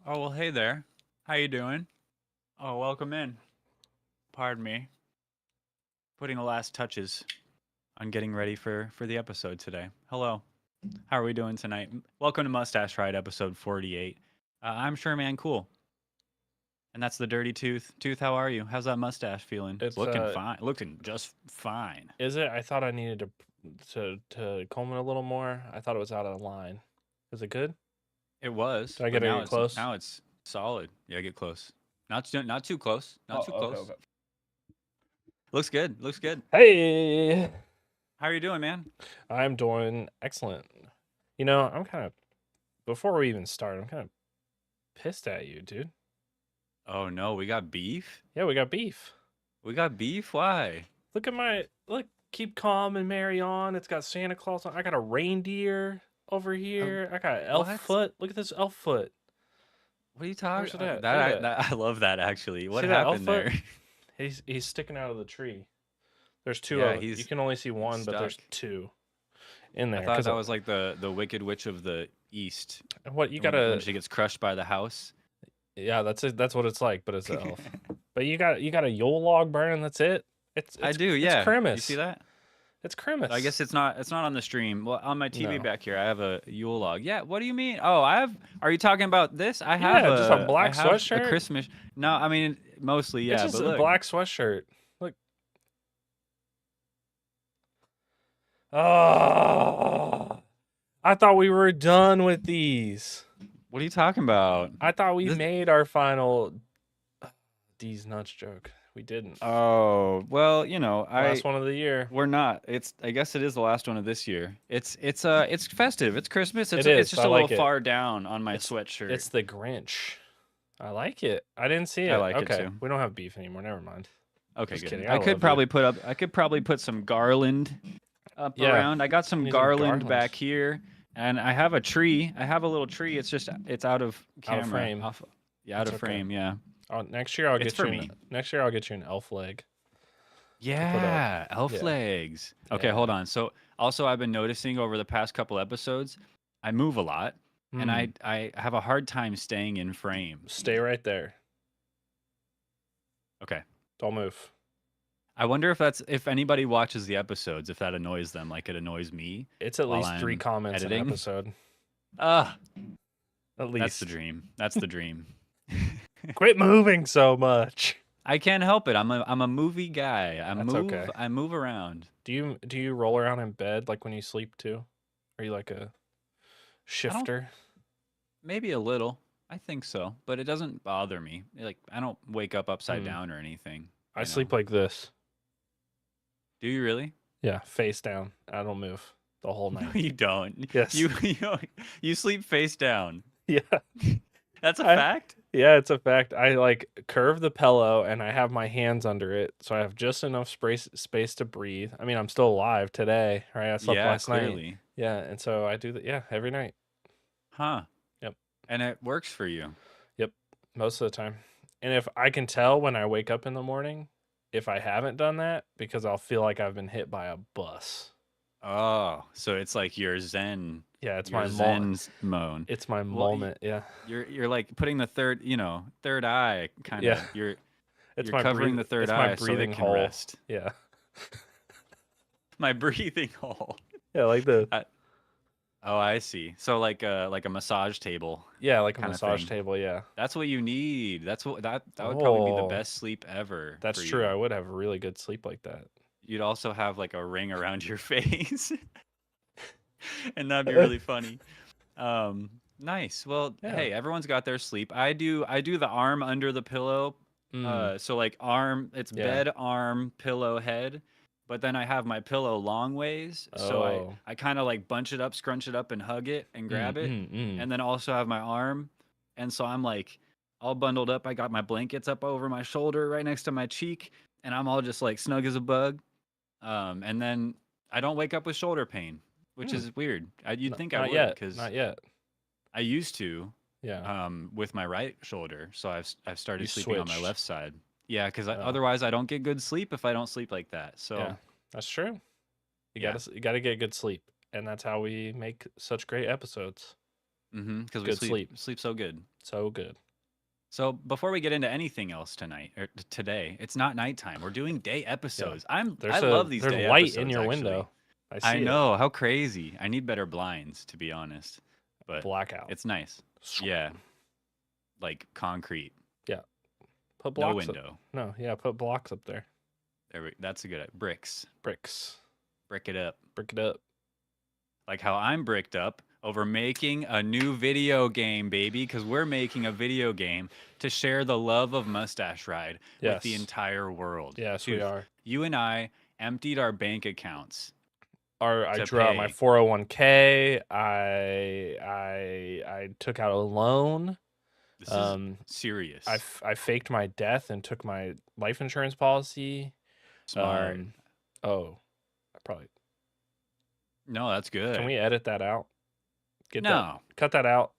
Oh, well, hey there. How you doing? Oh, welcome in. Pardon me. Putting the last touches on getting ready for the episode today. Hello. How are we doing tonight? Welcome to Mustache Ride episode 48. I'm sure, man, cool. And that's the dirty tooth. Tooth, how are you? How's that mustache feeling? It's Looking fine. Looking just fine. is it? I thought I needed to comb it a little more. I thought it was out of line. Is it good? It was, Did I but get now it it's close? now it's solid. Yeah, get close. Not too close. Not Oh, too okay, close. okay. Looks good. Looks good. Hey, How are you doing, man? I'm doing excellent. I'm kind of before we even start, I'm kind of pissed at you, dude. Oh no, we got beef. Yeah, we got beef. We got beef. Why? Look at my look. Keep calm and marry on. It's got Santa Claus on. I got a reindeer over here. I got elf What? foot. Look at this elf foot. What are you talking? Where's it at? That Look at I that. that I love that actually. What See that elf happened foot? there? He's sticking out of the tree. There's two Yeah, of it. You he's can only see one, but stuck. there's two in I there. thought Cause that was like the Wicked Witch of the East what you when gotta, she gets crushed by the house. yeah, that's it. That's what it's like, but it's an elf. But you got a Yule log burning. That's it. It's I it's do, it's yeah. You see Christmas. that? It's I Christmas. guess it's not on the stream. Well, on my TV No. back here, I have a Yule log. Yeah. What do you mean? Oh, I have. Are you talking about this? Yeah, just a I black have a sweatshirt. Christmas. No, I mean mostly It's yeah. just But a look, black sweatshirt. Look. Oh, I thought we were done with these. what are you talking about? I thought we This made our final D's nuts joke. We didn't. Oh, well, Last one of the year. we're not. I guess it is the last one of this year. It's festive. It's Christmas. It It's is. just I a little like it. far down on my It's sweatshirt. it's the Grinch. I like it. I didn't see I it. like it Okay, too. we don't have beef anymore. Never mind. Okay, Just good. kidding. I love you. I could probably put some garland up Yeah, around. I got we some need some garland garland back here, and I have a tree. I have a little tree. It's out of out of camera. frame. Off yeah, out That's of okay. frame, yeah. Oh, next year I'll It's get for you me. an elf leg to put up. Yeah, elf Yeah, legs. Okay, hold yeah. on. So also I've been noticing over the past couple episodes, I move a lot and Hmm. I have a hard time staying in frame. Stay right there. Okay. Don't move. I wonder if anybody watches the episodes, if that annoys them like it annoys me It's at while least 3 I'm comments an editing. episode. Ah, At that's the least. dream. That's the dream. Quit moving so much. I can't help it. I'm a movie guy. That's okay. I move around. Do you roll around in bed like when you sleep too? Are you like a I don't shifter? maybe a little. I think so, but it doesn't bother me. Like I don't wake up upside Hmm. down or anything, I you know. sleep like this. Do you really? Yeah, face down. I don't move the whole No, night. you don't. Yes. You sleep face down. Yeah. That's a I fact? Yeah, it's a fact. I like curve the pillow and I have my hands under it, so I have just enough space to breathe. I mean, I'm still alive today, right? I slept Yeah, last night. clearly. Yeah, and so I do that. Yeah, every night. Huh. Yep. And it works for you. Yep. Most of the time. And if I can tell when I wake up in the morning, if I haven't done that, because I'll feel like I've been hit by a bus. Oh, so it's like Yeah, it's your my zen mode. it's my Well, moment. Yeah. you're like putting the third eye kind Yeah. of. You're It's you're my covering the third it's my eye so breathing it can hole. rest. Yeah. My breathing hole. Yeah, like the I, oh, I see. So like a massage table yeah, like a kind of massage thing. table, yeah. That's what you need. That would probably be the Oh, best sleep ever that's for true. I you. would have really good sleep like that. You'd also have like a ring around your face, and that'd be really funny. Nice. Well, Yeah. hey, everyone's got their sleep. I do the arm under the pillow. Mm, So like arm, it's yeah. bed, arm, pillow, head. But then I have my pillow long ways, so I Oh. I kind of like bunch it up, scrunch it up, and hug it and Mm, grab it, mm, mm. and then also have my arm, and so I'm like all bundled up. I got my blankets up over my shoulder, right next to my cheek, and I'm all just like snug as a bug. And then I don't wake up with shoulder pain, which Mm. is weird. You'd think I Not would, yet. because Not yet. I used to, Yeah. with my right shoulder. So I've You started sleeping on my switched. left side. Yeah, because Oh. otherwise I don't get good sleep if I don't sleep like that. Yeah. So That's true. You yeah, gotta get good sleep. And that's how we make such great episodes. Because we Good sleep so good. So good. So before we get into anything else tonight or today, it's not nighttime. We're doing day episodes. I love these there's day light in episodes. your Actually, window. I I see it. know how crazy. I need better blinds, to be honest. But Blackout. it's nice. Yeah, like concrete. Yeah. Put No blocks window. up. No, yeah, put blocks up there. That's a good bricks. Bricks. Brick it up. Brick it up. Like how I'm bricked up over making a new video game, baby, because we're making a video game to share the love of Mustache Ride with the entire world. Yes, Dude, we are. You and I emptied our bank accounts. I drew out my 401k. I took out a loan. This is serious. I faked my death and took my life insurance policy. Smart. I probably. No, that's good. Can we edit that out? Cut that out.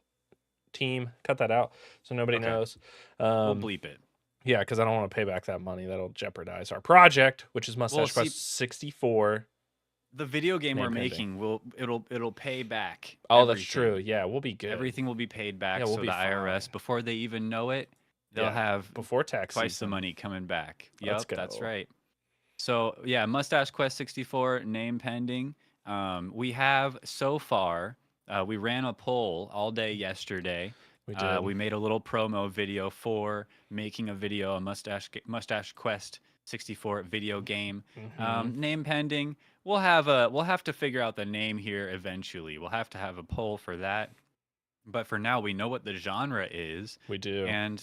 Team, cut that out so nobody knows. We'll bleep it. Yeah, because I don't want to pay back that money. That'll jeopardize our project, which is Mustache Quest 64. The video game we're making it'll pay back. Oh, that's true. Yeah, we'll be good. Everything will be paid back. Yeah, we'll so be the IRS, before they even know it, they'll have before tax twice season. the money coming back. Let's go. That's right. So yeah, Mustache Quest 64 name pending. We have so far. We ran a poll all day yesterday. We did. We made a little promo video for making a video, a Mustache Quest 64 video game. Name pending. We'll have to figure out the name here eventually. We'll have to have a poll for that. But for now, we know what the genre is. We do. And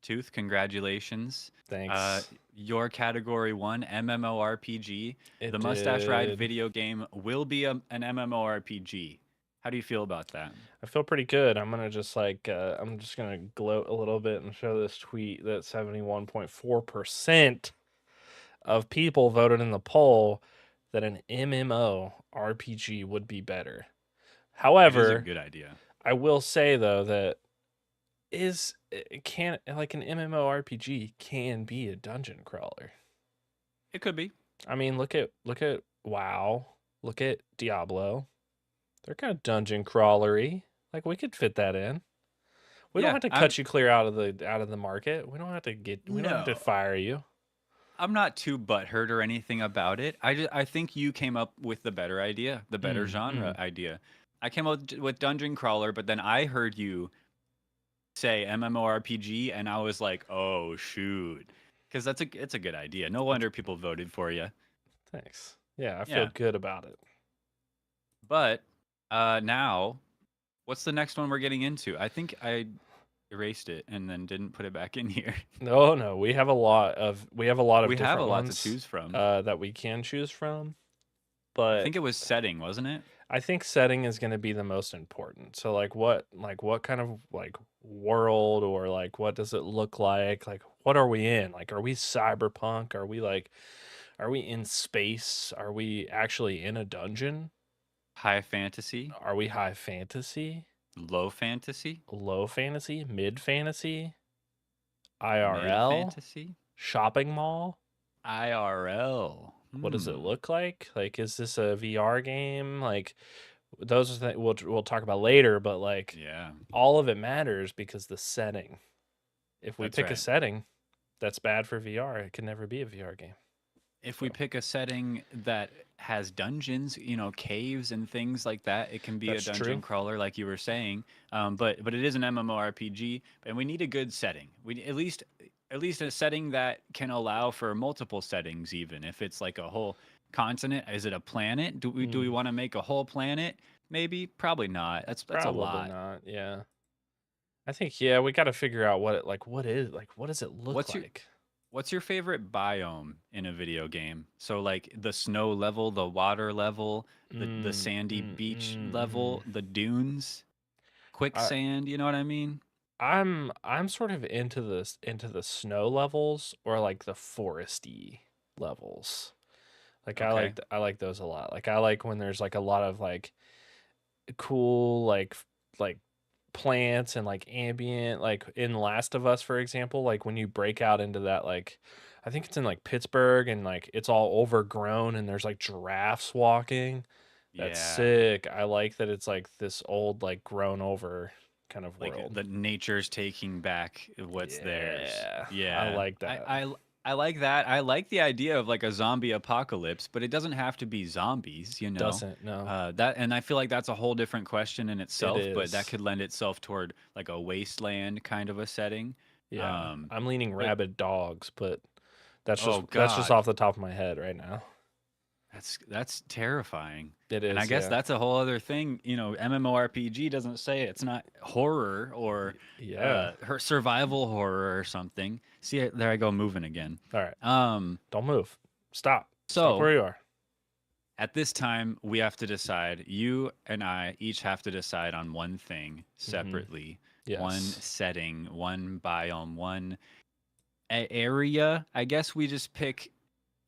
Tooth, congratulations. Thanks. Your category 1 MMORPG. The Mustache Ride video game will be an MMORPG. How do you feel about that? I feel pretty good. I'm gonna just gonna gloat a little bit and show this tweet that 71.4% of people voted in the poll that an MMO RPG would be better. However, it is a good idea. I will say though that an MMORPG can be a dungeon crawler. It could be. I mean, look at WoW, look at Diablo. They're kind of dungeon crawlery. Like we could fit that in. We don't have to cut you clear out of the market. We don't have to don't have to fire you. I'm not too butthurt or anything about it. I think you came up with the better idea, the better genre idea. I came up with dungeon crawler, but then I heard you say MMORPG, and I was like, oh shoot, because it's a good idea. No wonder people voted for you. Thanks. Yeah, I feel good about it. But now, what's the next one we're getting into? I think I erased it and then didn't put it back in here. No, we have a lot of to choose from that we can choose from. But I think it was setting, wasn't it? I think setting is going to be the most important. So what kind of world, or what does it look like? Like what are we in? Like are we cyberpunk? Are we in space? Are we actually in a dungeon? High fantasy? Are we high fantasy? Low fantasy? Low fantasy? Mid fantasy? IRL? Mid-fantasy? Shopping mall? IRL. What does it look like? Like, is this a VR game? Like, those are things we'll talk about later, but all of it matters because the setting. If we pick a setting that's bad for VR, it can never be a VR game. If we pick a setting that has dungeons, caves and things like that, it can be a dungeon crawler, like you were saying. But it is an MMORPG, and we need a good setting. We at least a setting that can allow for multiple settings, even if it's like a whole continent. Is it a planet? Do we want to make a whole planet? Maybe, probably not. That's a lot. Not. Yeah. I think we got to figure out what does it look like? What's your favorite biome in a video game? So like the snow level, the water level, the sandy beach level, the dunes, quicksand, you know what I mean? I'm sort of into the snow levels, or like the foresty levels. Like I like those a lot. Like I like when there's like a lot of like cool like plants and like ambient, like in Last of Us, for example, like when you break out into that, like I think it's in like Pittsburgh, and like it's all overgrown and there's like giraffes walking. That's Yeah. sick. I like that it's like this old, like grown over kind of Like world. the nature's taking back what's theirs. Yeah, I Yeah. like that. I like that. I like the idea of like a zombie apocalypse, but it doesn't have to be zombies, you know. Doesn't, no. That and I feel like that's a whole different question in It itself, but that is. could lend itself toward like a wasteland kind of a setting. Yeah, Um, I'm leaning but rabid dogs, but oh that's just God, off the top of my head right now. that's terrifying. It And I is, guess yeah. that's a whole other thing. You know, MMORPG doesn't say it's not horror or Yeah. her survival horror or something. See, there I go moving again. All right. Um, Don't move. Stop. Stop so where you are. at this time, we have to decide. You and I each have to decide on one thing Mm-hmm. separately, one Yes. setting, one biome, one area. I guess we just pick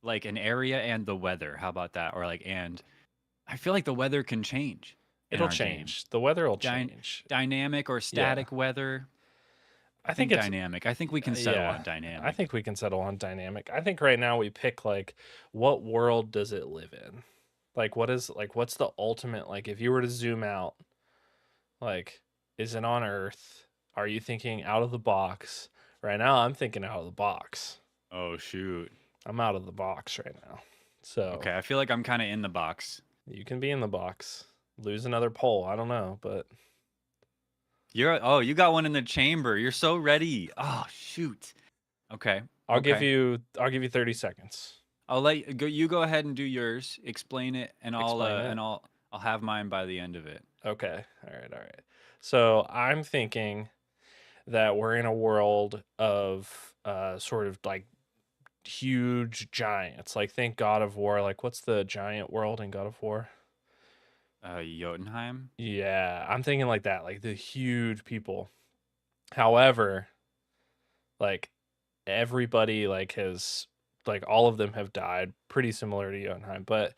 like an area and the weather. How about that? Or like, and I feel like the weather can change in It'll our game. change. The weather will Dy- change. Dynamic or Yeah. static weather. I I think think it's dynamic. I think we can settle yeah. on I dynamic. think we can settle on dynamic. I think right now we pick like what world does it live in? Like what's the ultimate, like if you were to zoom out, like is it on Earth? Are you thinking out of the box? Right now I'm thinking out of the box. Oh shoot. I'm out of the box right now. So Okay, I feel like I'm kind of in the box. you can be in the box. Lose another poll. I don't know, but You got one in the chamber. You're so ready. Oh shoot. Okay. I'll give Okay. you 30 seconds. I'll let you go. You go ahead and do yours. Explain it, and Explain it. I'll have mine by the end of it. Okay. All right. So I'm thinking that we're in a world of sort of like huge giants. Like think God of War. Like what's the giant world in God of War? Jotunheim. Yeah, I'm thinking like that, like the huge people. However, like everybody like has like all of them have died, pretty similar to Jotunheim, but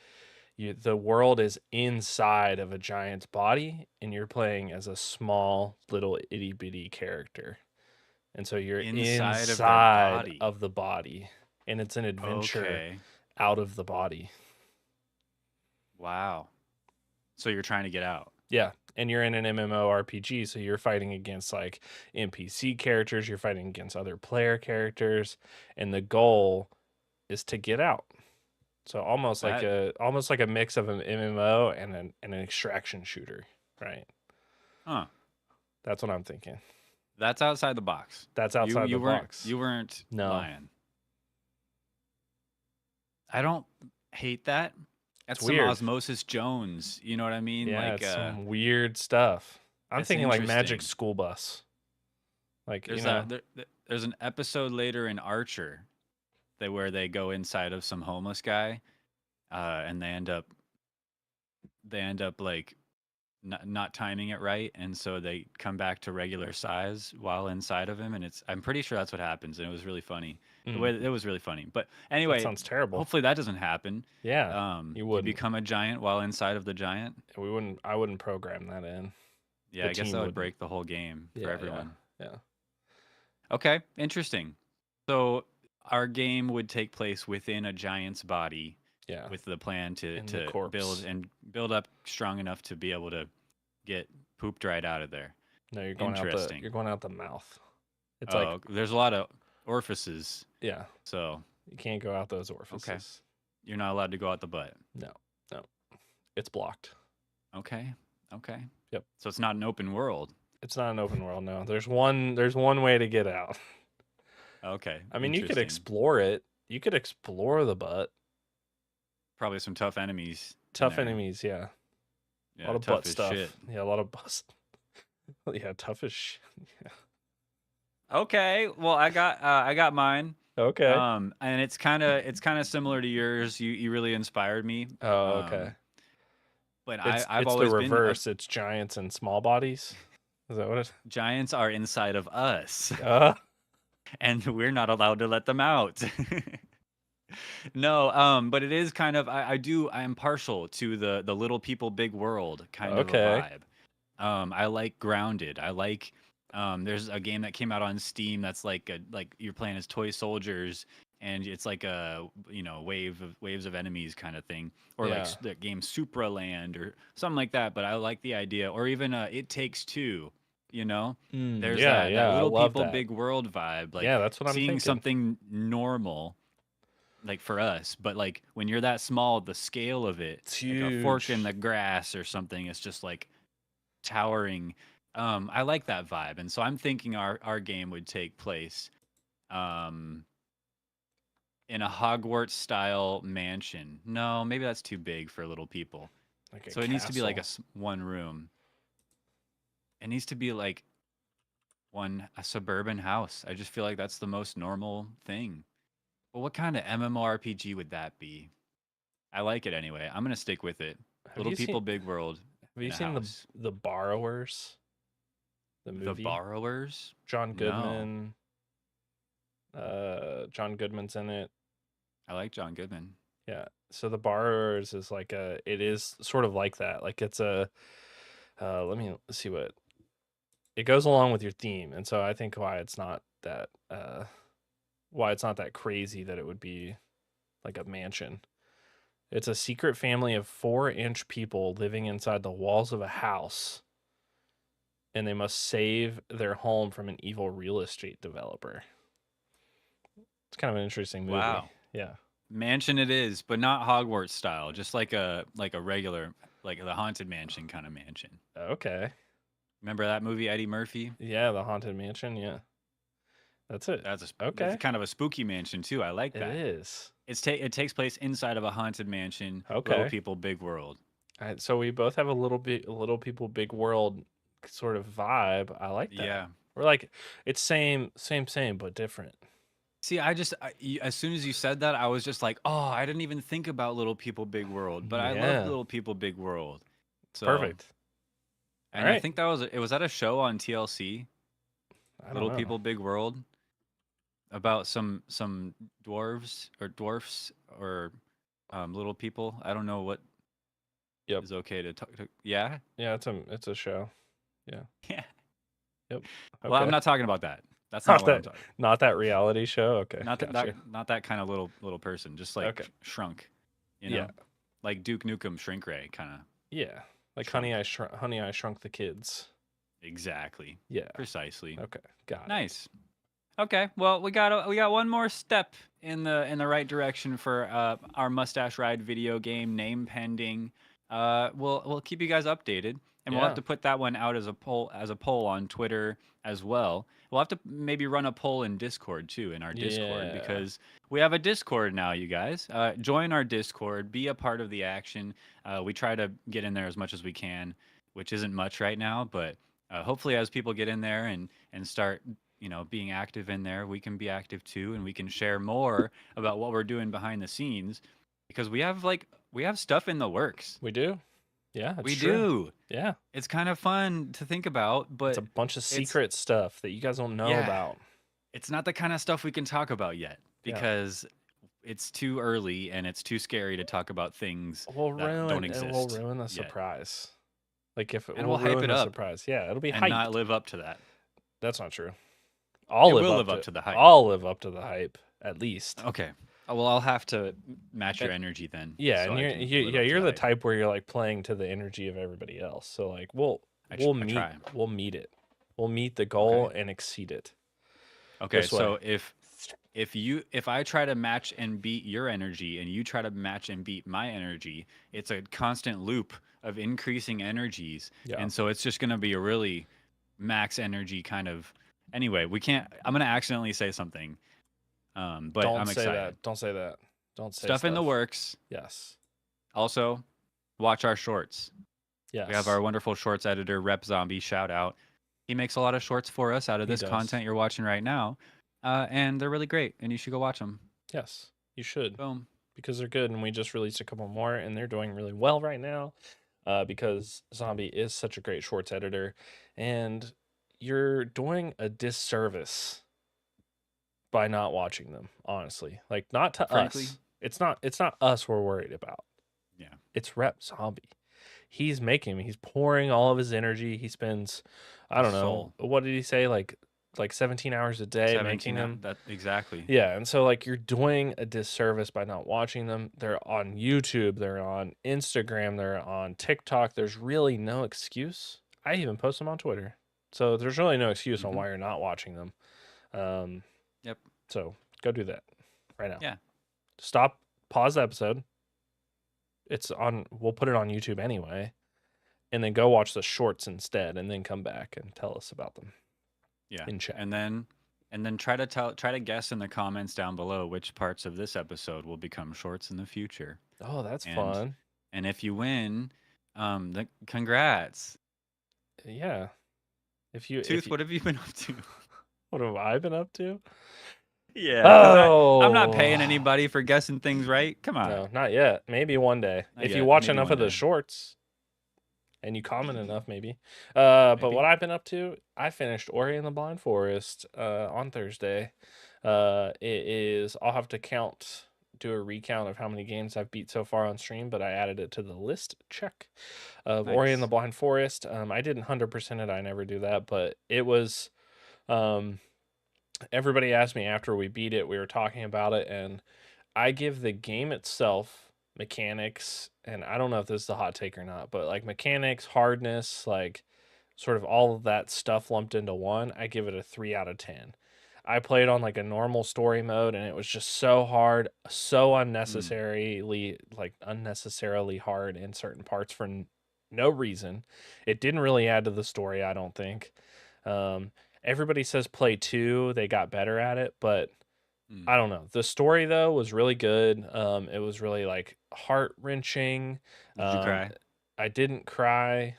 the world is inside of a giant's body and you're playing as a small little itty bitty character. And so you're Inside of their inside body. of the body and it's an adventure Okay. out of the body. Wow. So you're trying to get out. Yeah. And you're in an MMORPG, so you're fighting against like NPC characters, you're fighting against other player characters, and the goal is to get out. So almost like a mix of an MMO and an extraction shooter, right? Huh. That's what I'm thinking. That's outside the box. That's outside you the weren't, box. You weren't No. lying. I don't hate that. That's It's some weird. Osmosis Jones. You know what I mean? Yeah, like it's some weird stuff. I'm it's thinking like Magic interesting. School Bus. Like There's there's an episode later in Archer where they go inside of some homeless guy, and they end up like not timing it right, and so they come back to regular size while inside of him, and I'm pretty sure that's what happens, and it was really funny. The way it was really funny. But that anyway, sounds terrible. hopefully that doesn't happen. Yeah, you wouldn't. become a giant while inside of the giant. I wouldn't program that in. Yeah, I guess that would break the whole game for everyone. Yeah. Okay, interesting. So our game would take place within a giant's body. Yeah. With the plan to corpse. build up strong enough to be able to get pooped right out of there. No, you're going out the mouth. It's like there's a lot of orifices. Yeah. So you can't go out those orifices. Okay. You're not allowed to go out the butt. No. It's blocked. Okay. Yep. So it's not an open world. It's not an open world, no. There's one way to get out. Okay. I mean, you could explore it. You could explore the butt. Probably some tough enemies. Tough enemies, yeah. Yeah, a lot of tough butt as stuff. shit. Yeah, a lot of butt. Yeah, tough as shit. Yeah. Okay. Well, I got mine. Okay. And it's kind of similar to yours. You really inspired me. Oh, okay. But I've always the been reverse. It's giants and small bodies. Is that what it? Giants are inside of us, Uh, and we're not allowed to let them out. No, but it is kind of I am partial to the little people big world kind of a Okay. vibe. I like grounded. I like There's a game that came out on Steam that's like you're playing as toy soldiers, and it's like a waves of enemies kind of thing, or like Yeah. the game Supraland or something like that. But I like the idea, or even It Takes Two. You know, there's Yeah, that yeah, I little love people, that. big world vibe, like Yeah, that's what I'm seeing thinking. something normal, like for us, but like when you're that small, the scale of it, It's like a fork in huge. the grass or something, it's just like towering. I like that vibe, and so I'm thinking our game would take place um, in a Hogwarts style mansion. No, maybe that's too big for little people. Like a So it needs to be like castle. one room. It needs to be like a suburban house. I just feel like that's the most normal thing. But what kind of MMORPG would that be? I like it anyway. I'm gonna stick with it. Have Little you seen people, big world have you in a seen house. the Borrowers, the The movie? borrowers? John No. Goodman. John Goodman's in it. I like John Goodman. Yeah. So the Borrowers is like it is sort of like that. Like it's a let me see what it goes along with your theme. And so I think why it's not that crazy that it would be like a mansion. It's a secret family of 4-inch people living inside the walls of a house, and they must save their home from an evil real estate developer. It's kind of an interesting movie. Wow. Yeah. Mansion it is, but not Hogwarts style. Just like a regular, like the haunted mansion kind of mansion. Okay. Remember that movie, Eddie Murphy? Yeah, the Haunted Mansion. Yeah. That's it. That's Okay. kind of a spooky mansion too. I like It that. is. It takes place inside of a haunted mansion. Little Okay. people, big world. All right, so we both have a little people, big world sort of vibe. I like that. Yeah. We're like, it's same, but different. See, as soon as you said that, I was just like, oh, I didn't even think about Little People, Big World, but I love Yeah. Little People, Big World. It's So, perfect. All and I right. think was that a show on TLC, I don't Little know. People, Big World, about some dwarfs or little people. I don't know what Yep. is okay to talk to. Yeah, Yeah, it's a show. Yeah. yeah. Yep. Well, I'm Okay. not talking about that. That's not Not what I'm that talking. not that reality show. Okay. Gotcha. Not that kind of little person. Just like Okay. shrunk, you Yeah. know, like Duke Nukem Shrink Ray kind of Yeah. Like shrunk. Honey I Shrunk the Kids. Exactly. Yeah. Precisely. Okay. Got it. Nice. Okay. Well, we got one more step in the right direction for our Mustache Ride video game name pending. We'll keep you guys updated, and we'll have Yeah. to put that one out as a poll on Twitter as well. We'll have to maybe run a poll in Discord too, in our Discord, Yeah. because we have a Discord now. You guys, join our Discord, be a part of the action. We try to get in there as much as we can, which isn't much right now, but hopefully as people get in there and start being active in there, we can be active too, and we can share more about what we're doing behind the scenes, because we have stuff in the works. We do. Yeah, it's We true. do. Yeah. It's kind of fun to think about, It's but a bunch of it's secret stuff that you guys don't know yeah, about. it's not the kind of stuff we can talk about yet, Yeah. because it's too early and it's too scary to talk about things that don't We'll exist ruin the yet, surprise. Like if and we'll we'll hype ruin it the up surprise. Yeah, it'll be and not hyped. live up to that. That's not true. It will live up to the hype. I'll live up to the hype at least. Okay. Well, I'll have to match your And energy then, yeah, so and I you're can you, live yeah, up to you're the the hype. type where you're like playing to the energy of everybody else. So like we'll I try. we'll meet it. We'll meet the Okay. goal and exceed it. Okay. This way. So if I try to match and beat your energy and you try to match and beat my energy, it's a constant loop of increasing energies, Yeah. and so it's just gonna be a really max energy kind of. Anyway, we can't. I'm gonna accidentally say something, but Don't I'm say excited. that. Don't say that. Don't say Stuff in the stuff. works. Yes. Also, watch our shorts. Yes. We have our wonderful shorts editor, Rep Zombie. Shout out. He makes a lot of shorts for us out of He this does. content you're watching right now, and they're really great. And you should go watch them. Yes. You should. Boom. Because they're good, and we just released a couple more, and they're doing really well right now. Because Zombie is such a great shorts editor, and you're doing a disservice by not watching them. Honestly, like not to Frankly, us. It's not us we're worried about. yeah. It's Rep Zombie. he's making. He's pouring all of his energy. He spends, I don't know, Soul. what did he say? Like 17 hours a day making 17 them. that exactly. Yeah, and so like you're doing a disservice by not watching them. They're on YouTube, they're on Instagram, they're on TikTok. There's really no excuse. I even post them on Twitter. So there's really no excuse on Hmm. why you're not watching them. Um, Yep. so go do that right now. Yeah. Stop, pause the episode. We'll put it on YouTube anyway. And then go watch the shorts instead and then come back and tell us about them Yeah. in chat. And then try to guess in the comments down below which parts of this episode will become shorts in the future. Oh, that's And fun. and if you win, congrats. Yeah. Tooth, what have you been up to? What have I been up to? Yeah, because I'm not Oh, paying anybody for guessing things right. Come on. no, not yet. Maybe one day. Not If you yet. watch Maybe enough one of the day. shorts and you comment enough, maybe. But Maybe. what I've been up to, I finished Ori and the Blind Forest on Thursday. I'll have to do a recount of how many games I've beat so far on stream, but I added it to the list check of Ori and the Nice. Blind Forest. I didn't 100% it. I never do that, but it was. Everybody asked me after we beat it, we were talking about it, and I give the game itself mechanics, and I don't know if this is a hot take or not, but like mechanics, hardness, like sort of all of that stuff lumped into one, I give it a 3 out of 10. I played on like a normal story mode and it was just so hard, so Mm. unnecessarily hard in certain parts for no reason. It didn't really add to the story, I don't think. Um, Everybody says play 2, they got better at it, but Mm. I don't know. The story though was really good. It was really like heart wrenching. Did you cry? I didn't cry.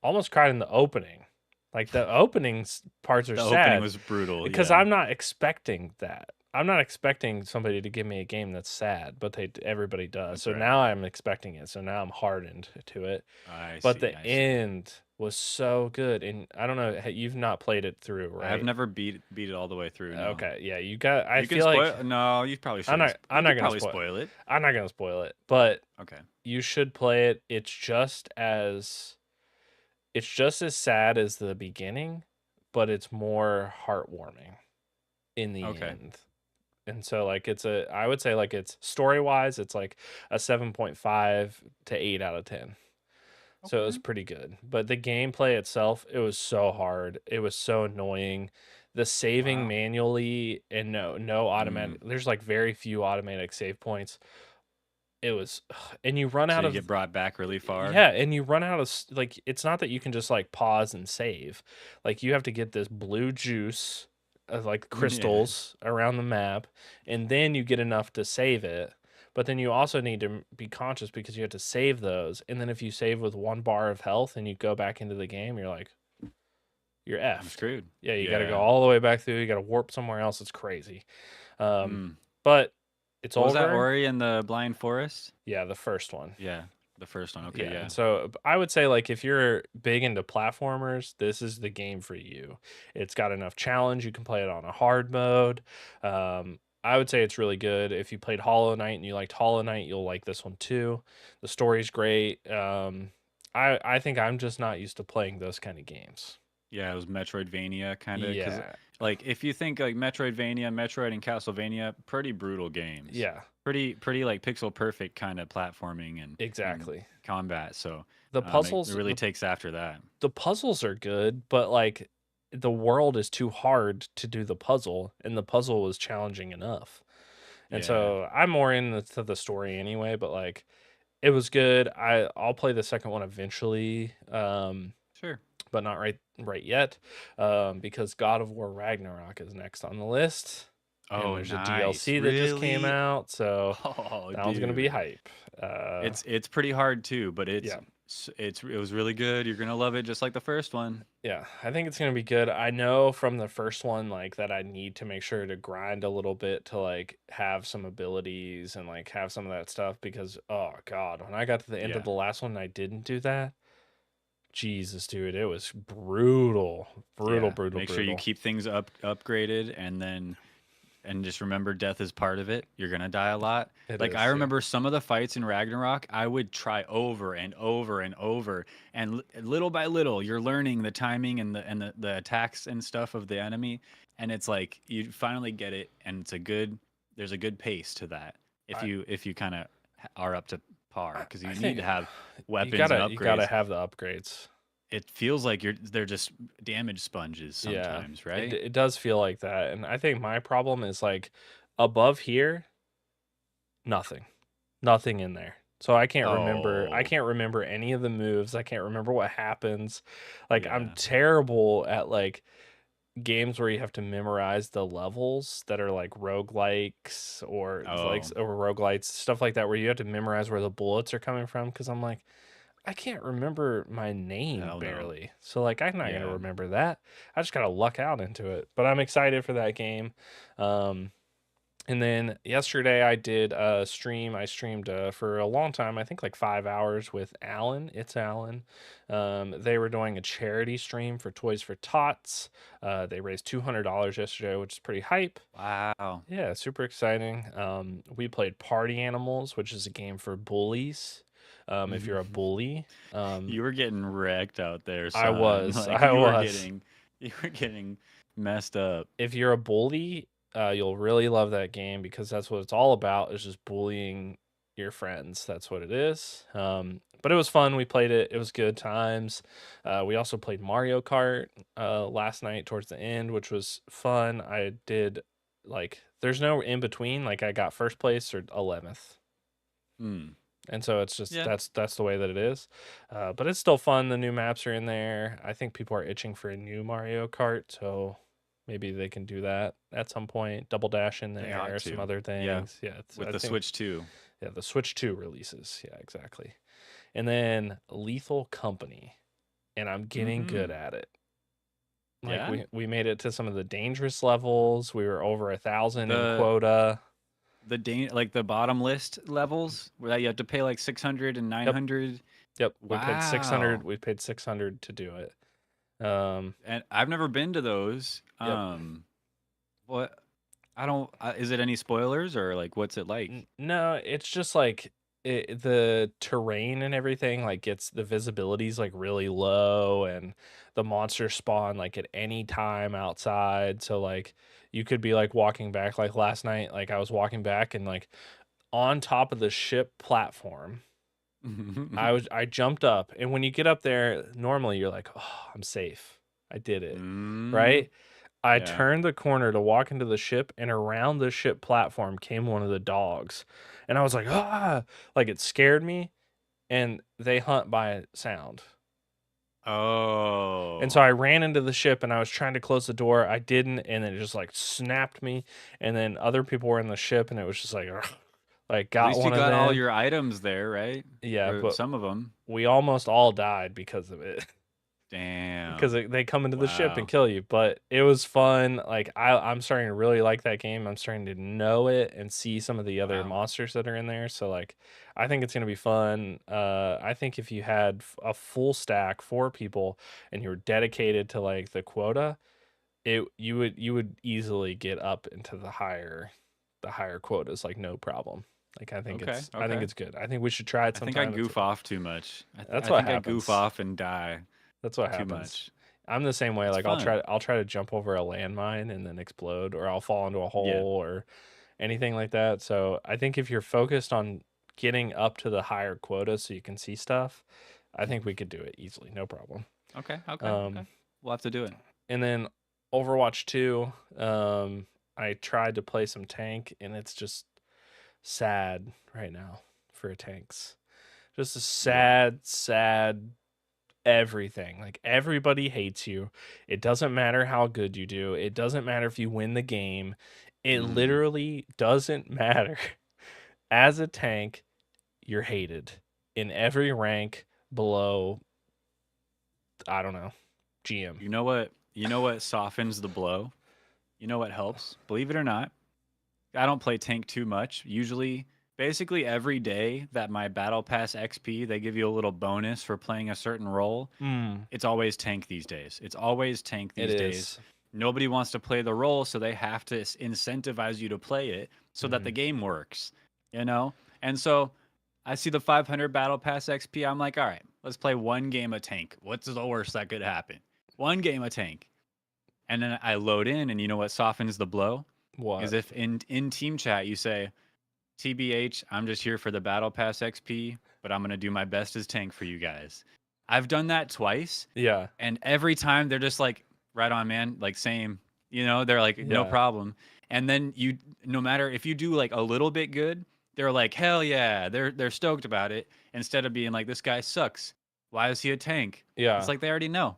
Almost cried in the opening. Like the opening parts are The opening sad was brutal. because Yeah. I'm not expecting that. I'm not expecting somebody to give me a game that's sad, but everybody does. That's So right. now I'm expecting it. So now I'm hardened to it. I But see. the end was so good, and I don't know. You've not played it through, I've right? never beat it all the way through. No. Okay, yeah, you got. I You can feel spoil. like No, you probably I'm shouldn't. not. I'm You not could gonna probably spoil. spoil it. I'm not gonna spoil it, but Okay. you should play it. It's just as sad as the beginning, but it's more heartwarming in the Okay. end. And so like I would say like it's story-wise, it's like a 7.5 to 8 out of 10. So it was Okay. pretty good. But the gameplay itself, it was so hard. It was so annoying. The saving Wow. manually and no automatic. Mm. There's like very few automatic save points. It was, and you run So out you of. get brought back really far. Yeah, and you run out of like it's not that you can just like pause and save. Like you have to get this blue juice of like Yeah. crystals around the map, and then you get enough to save it. But then you also need to be conscious because you have to save those. And then if you save with 1 bar of health and you go back into the game, you're I'm effed. screwed. Yeah, you got to go Yeah. all the way back through. You got to warp somewhere else. It's crazy. Um, Mm. but it's What was that? over. Ori and the Blind Forest? Yeah, the first one. Yeah. The first one. Okay. Yeah, Yeah. and so I would say like if you're big into platformers, this is the game for you. It's got enough challenge. You can play it on a hard mode. I would say it's really good. If you played Hollow Knight and you liked Hollow Knight, you'll like this one too. The story's great. I think I'm just not used to playing those kind of games. Yeah, it was Metroidvania kind of. Yeah. Like if you think like Metroidvania, Metroid, and Castlevania, pretty brutal games. Yeah, Pretty like pixel perfect kind of platforming and exactly. combat. So The it puzzles really takes after that. the puzzles are good, but like the world is too hard to do the puzzle, and the puzzle was challenging enough. And Yeah. so I'm more into the story anyway, but like it was good. I'll play the second one eventually, Sure. but not right yet, because God of War Ragnarok is next on the list, and Oh, there's a nice. DLC that just came Really? out, so Oh, that one's gonna be dude. hype. It's pretty hard too, but Yeah. it was really good. You're gonna love it just like the first one. Yeah, I think it's gonna be good. I know from the first one, like that I need to make sure to grind a little bit to like have some abilities and like have some of that stuff because oh god, when I got to the end of Yeah. the last one and I didn't do that, Jesus, dude, it was brutal, brutal, Yeah. brutal, Make sure you brutal. keep things upgraded, and then and just remember death is part of it. You're gonna die a lot. It Like I is, yeah. remember some of the fights in Ragnarok, I would try over and over and over, and little by little, you're learning the timing and the attacks and stuff of the enemy, and it's like you finally get it, and there's a good pace to that I if you kind of are up to par I, because I you need to think have you weapons and gotta upgrades. have the upgrades. It feels like they're just damage sponges Yeah, sometimes, right? it does feel like that, and I think my problem is like above here, nothing, nothing in there. So I Oh, can't remember any of the moves. I can't remember what happens. Like I'm yeah. terrible at like games where you have to memorize the levels that are like roguelikes Oh, or roguelites, stuff like that, where you have to memorize where the bullets are coming from. Because I'm like, I can't remember my name hell no. barely. So like I'm not gonna Yeah. remember that. I just gotta luck out into it. But I'm excited for that game. Um, and then yesterday I did a stream. I streamed for a long time, I think like 5 hours with Alan. It's Alan. They were doing a charity stream for Toys for Tots. They raised $200 yesterday, which is pretty hype. Wow. Yeah, super exciting. We played Party Animals, which is a game for bullies. If you're a bully, um, You were getting wrecked out there, I son. was, Like I was. you were getting messed up. If you're a bully, you'll really love that game because that's what it's all about is just bullying your friends. That's what it is. But it was fun. We played it. It was good times. We also played Mario Kart last night towards the end, which was fun. I did like there's no in between. Like I got first place or 11th. Hmm. And so it's just Yeah. that's the way that it is. But it's still fun. The new maps are in there. I think people are itching for a new Mario Kart, so maybe they can do that at some point. Double Dash in They ought there, some to. other Yeah. things. Yeah, With I the think Switch too. yeah, the Switch 2 releases. Yeah, exactly. And then Lethal Company, and I'm getting good Mm-hmm. at it. Like Yeah. we made it to some of the dangerous levels. We were over 1,000 in The quota. like the bottom list levels where you have to pay like 600 and nine Yep, hundred. yep. We paid 600. Wow. We paid 600 to do it. And I've never been to those. Yep. What I don't is it any spoilers or like what's it like? No, it's just like the terrain and everything like gets the visibility's like really low and the monsters spawn like at any time outside. So like you could be like walking back like last night, like I was walking back and like on top of the ship platform, I jumped up and when you get up there, normally you're like, "Oh, I'm safe. I did it." Mm, Right? I yeah. turned the corner to walk into the ship, and around the ship platform came one of the dogs. And I was like, ah, like it scared me. And they hunt by sound. And so Oh. I ran into the ship and I was trying to close the door. I didn't, and it just like snapped me. And then other people were in the ship, and it was just like, ugh. Like At got least you one of got all them. your items there, right? Yeah, Or but some of them. we almost all died because of it. Because Damn. they come into the ship and Wow. kill you. But it was fun. Like I'm starting to really like that game. I'm starting to know it and see some of the other Wow. monsters that are in there. So like, I think it's gonna be fun. I think if you had a full stack for people and you were dedicated to like the quota, you would easily get up into the higher quotas like no problem. Like Okay. I think Okay. it's good. I think we should try it I think I sometime. goof off too much. That's I what think I goof happens. off and die That's what too happens. much. I'm the same way. It's Like fun. I'll try to jump over a landmine and then explode, or I'll fall into a Yeah. hole or anything like that. So I think if you're focused on getting up to the higher quota so you can see stuff, I think we could do it easily, no problem. Okay. Okay. Okay. Um, We'll have to do it. and then Overwatch 2, I tried to play some tank and it's just sad right now for tanks. Just a Yeah. sad everything. Like everybody hates you. It doesn't matter how good you do. It doesn't matter if you win the game. It Mm. literally doesn't matter. As a tank, you're hated in every rank below, I don't know, GM. You know what? You know what softens the blow? You know what helps? Believe it or not, I don't play tank too much. Usually, basically every day that my battle pass XP, they give you a little bonus for playing a certain role. Mm, It's always tank these days. It's always tank it these days. is. nobody wants to play the role, so they have to incentivize you to play it so that the game works, you know? And so I see the 500 Battle Pass XP. I'm like, all right, let's play one game of tank. What's the worst that could happen? One game of tank. And then I load in, and you know what softens the blow? What? Is if in team chat you say, TBH, I'm just here for the Battle Pass XP, but I'm going to do my best as tank for you guys. I've done that twice. Yeah. And every time they're just like, right on, man, like same, you know, they're like, no problem. And then no matter if you do like a little bit good, they're like, hell yeah, they're stoked about it. Instead of being like, this guy sucks. Why is he a tank? Yeah. It's like they already know.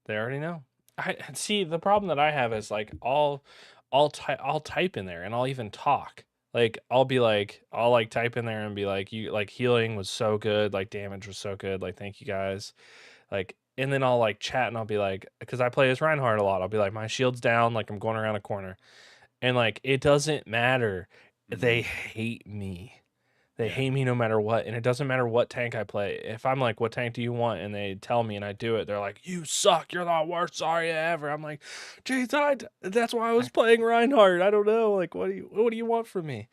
They already know. I see. The problem that I have is like I'll type in there and I'll even talk. Like I'll type in there and be like, you like healing was so good, like damage was so good, like thank you guys. Like, and then I'll like chat and I'll be like, because I play as Reinhardt a lot, I'll be like, my shield's down, like I'm going around a corner. And like it doesn't matter. They hate me. They hate me no matter what. And it doesn't matter what tank I play. If I'm like, what tank do you want? And they tell me and I do it, they're like, you suck. You're the worst Zarya ever. I'm like, geez, that's why I was playing Reinhardt. I don't know. Like, what do you want from me?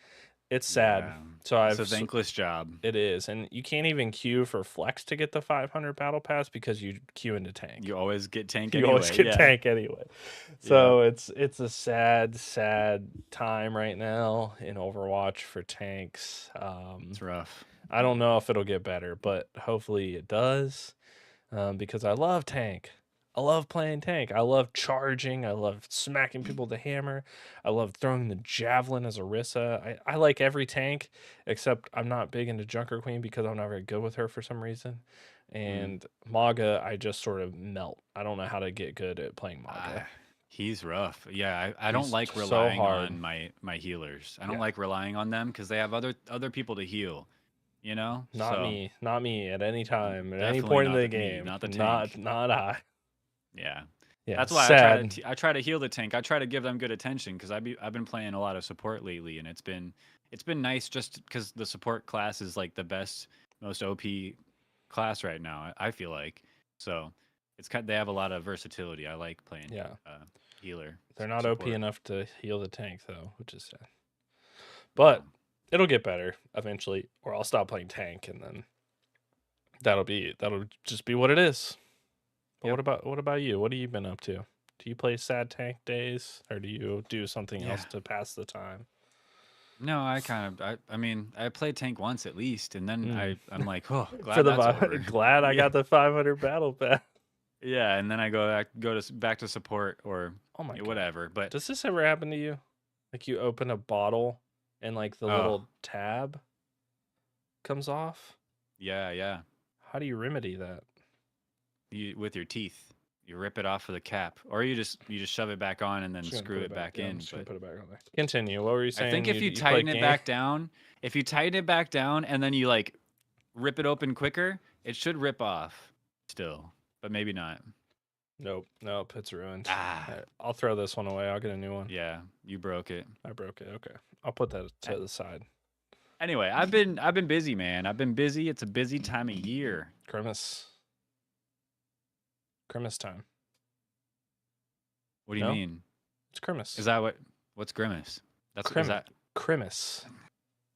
It's sad. Yeah. So it's a thankless job. It is. And you can't even queue for flex to get the 500 battle pass because you queue into tank. You always get tank You anyway. always get tank anyway. So it's a sad time right now in Overwatch for tanks. It's rough. I don't know if it'll get better, but hopefully it does, because I love tank. I love playing tank. I love charging. I love smacking people with the hammer. I love throwing the javelin as Orisa. I like every tank, except I'm not big into Junker Queen because I'm not very good with her for some reason. And Maga, I just sort of melt. I don't know how to get good at playing Maga. He's rough. Yeah, I don't like relying on my healers. I don't like relying on them because they have other people to heal. You know, not me at any time, at any point in the game. Not the tank. Not I. Yeah. Yeah, that's why I try to heal the tank. I try to give them good attention because I've been playing a lot of support lately, and it's been nice just because the support class is like the best, most OP class right now. I feel like so they have a lot of versatility. I like playing healer. They're not support. OP enough to heal the tank though, which is sad. But it'll get better eventually, or I'll stop playing tank, and then that'll just be what it is. But what about you? What have you been up to? Do you play sad tank days, or do you do something else to pass the time? No, I mean, I played tank once at least, and then I'm like, oh, glad glad I got the 500 battle pass. Yeah, and then I go back to support or whatever. But does this ever happen to you? Like you open a bottle and like the little tab comes off? Yeah. How do you remedy that? With your teeth, you rip it off of the cap, or you just shove it back on and then screw it back in. But put it back on there. Continue. What were you saying? I think if you tighten it back down, and then you like rip it open quicker, it should rip off still, but maybe not. Nope, it's ruined. I'll throw this one away. I'll get a new one. Yeah, you broke it. I broke it. Okay, I'll put that to the side. Anyway, I've been busy, man. I've been busy. It's a busy time of year. Grimace time. What do you mean? It's Grimace. Is that what's Grimace? That's Grimace.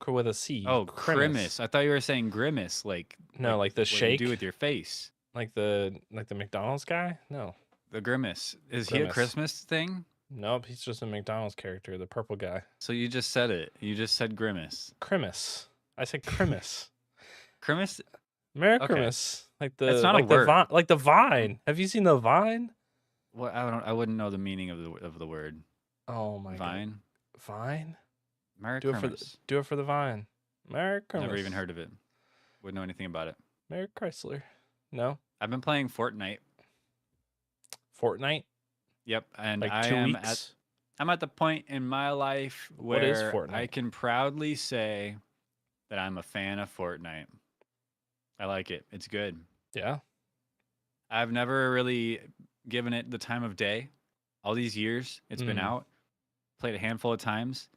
With a C. Oh, Grimace. I thought you were saying grimace, like like the shake you do with your face. Like the McDonald's guy? No. The Grimace. Is he a Christmas thing? Nope, he's just a McDonald's character, the purple guy. So you just said it. You just said Grimace. Grimace. I said Grimace. Grimace? Merry Christmas. Like the it's not like a word. Like the vine. Have you seen the vine? Well, I wouldn't know the meaning of the word. Oh my vine. God. Vine? Merry Christmas. Do it for the vine. Merry Christmas. Never even heard of it. Wouldn't know anything about it. Merry Chrysler. No. I've been playing Fortnite. Fortnite? Yep, and like 2 weeks? I'm at the point in my life where I can proudly say that I'm a fan of Fortnite. I like it. It's good. Yeah. I've never really given it the time of day. All these years it's been out. Played a handful of times.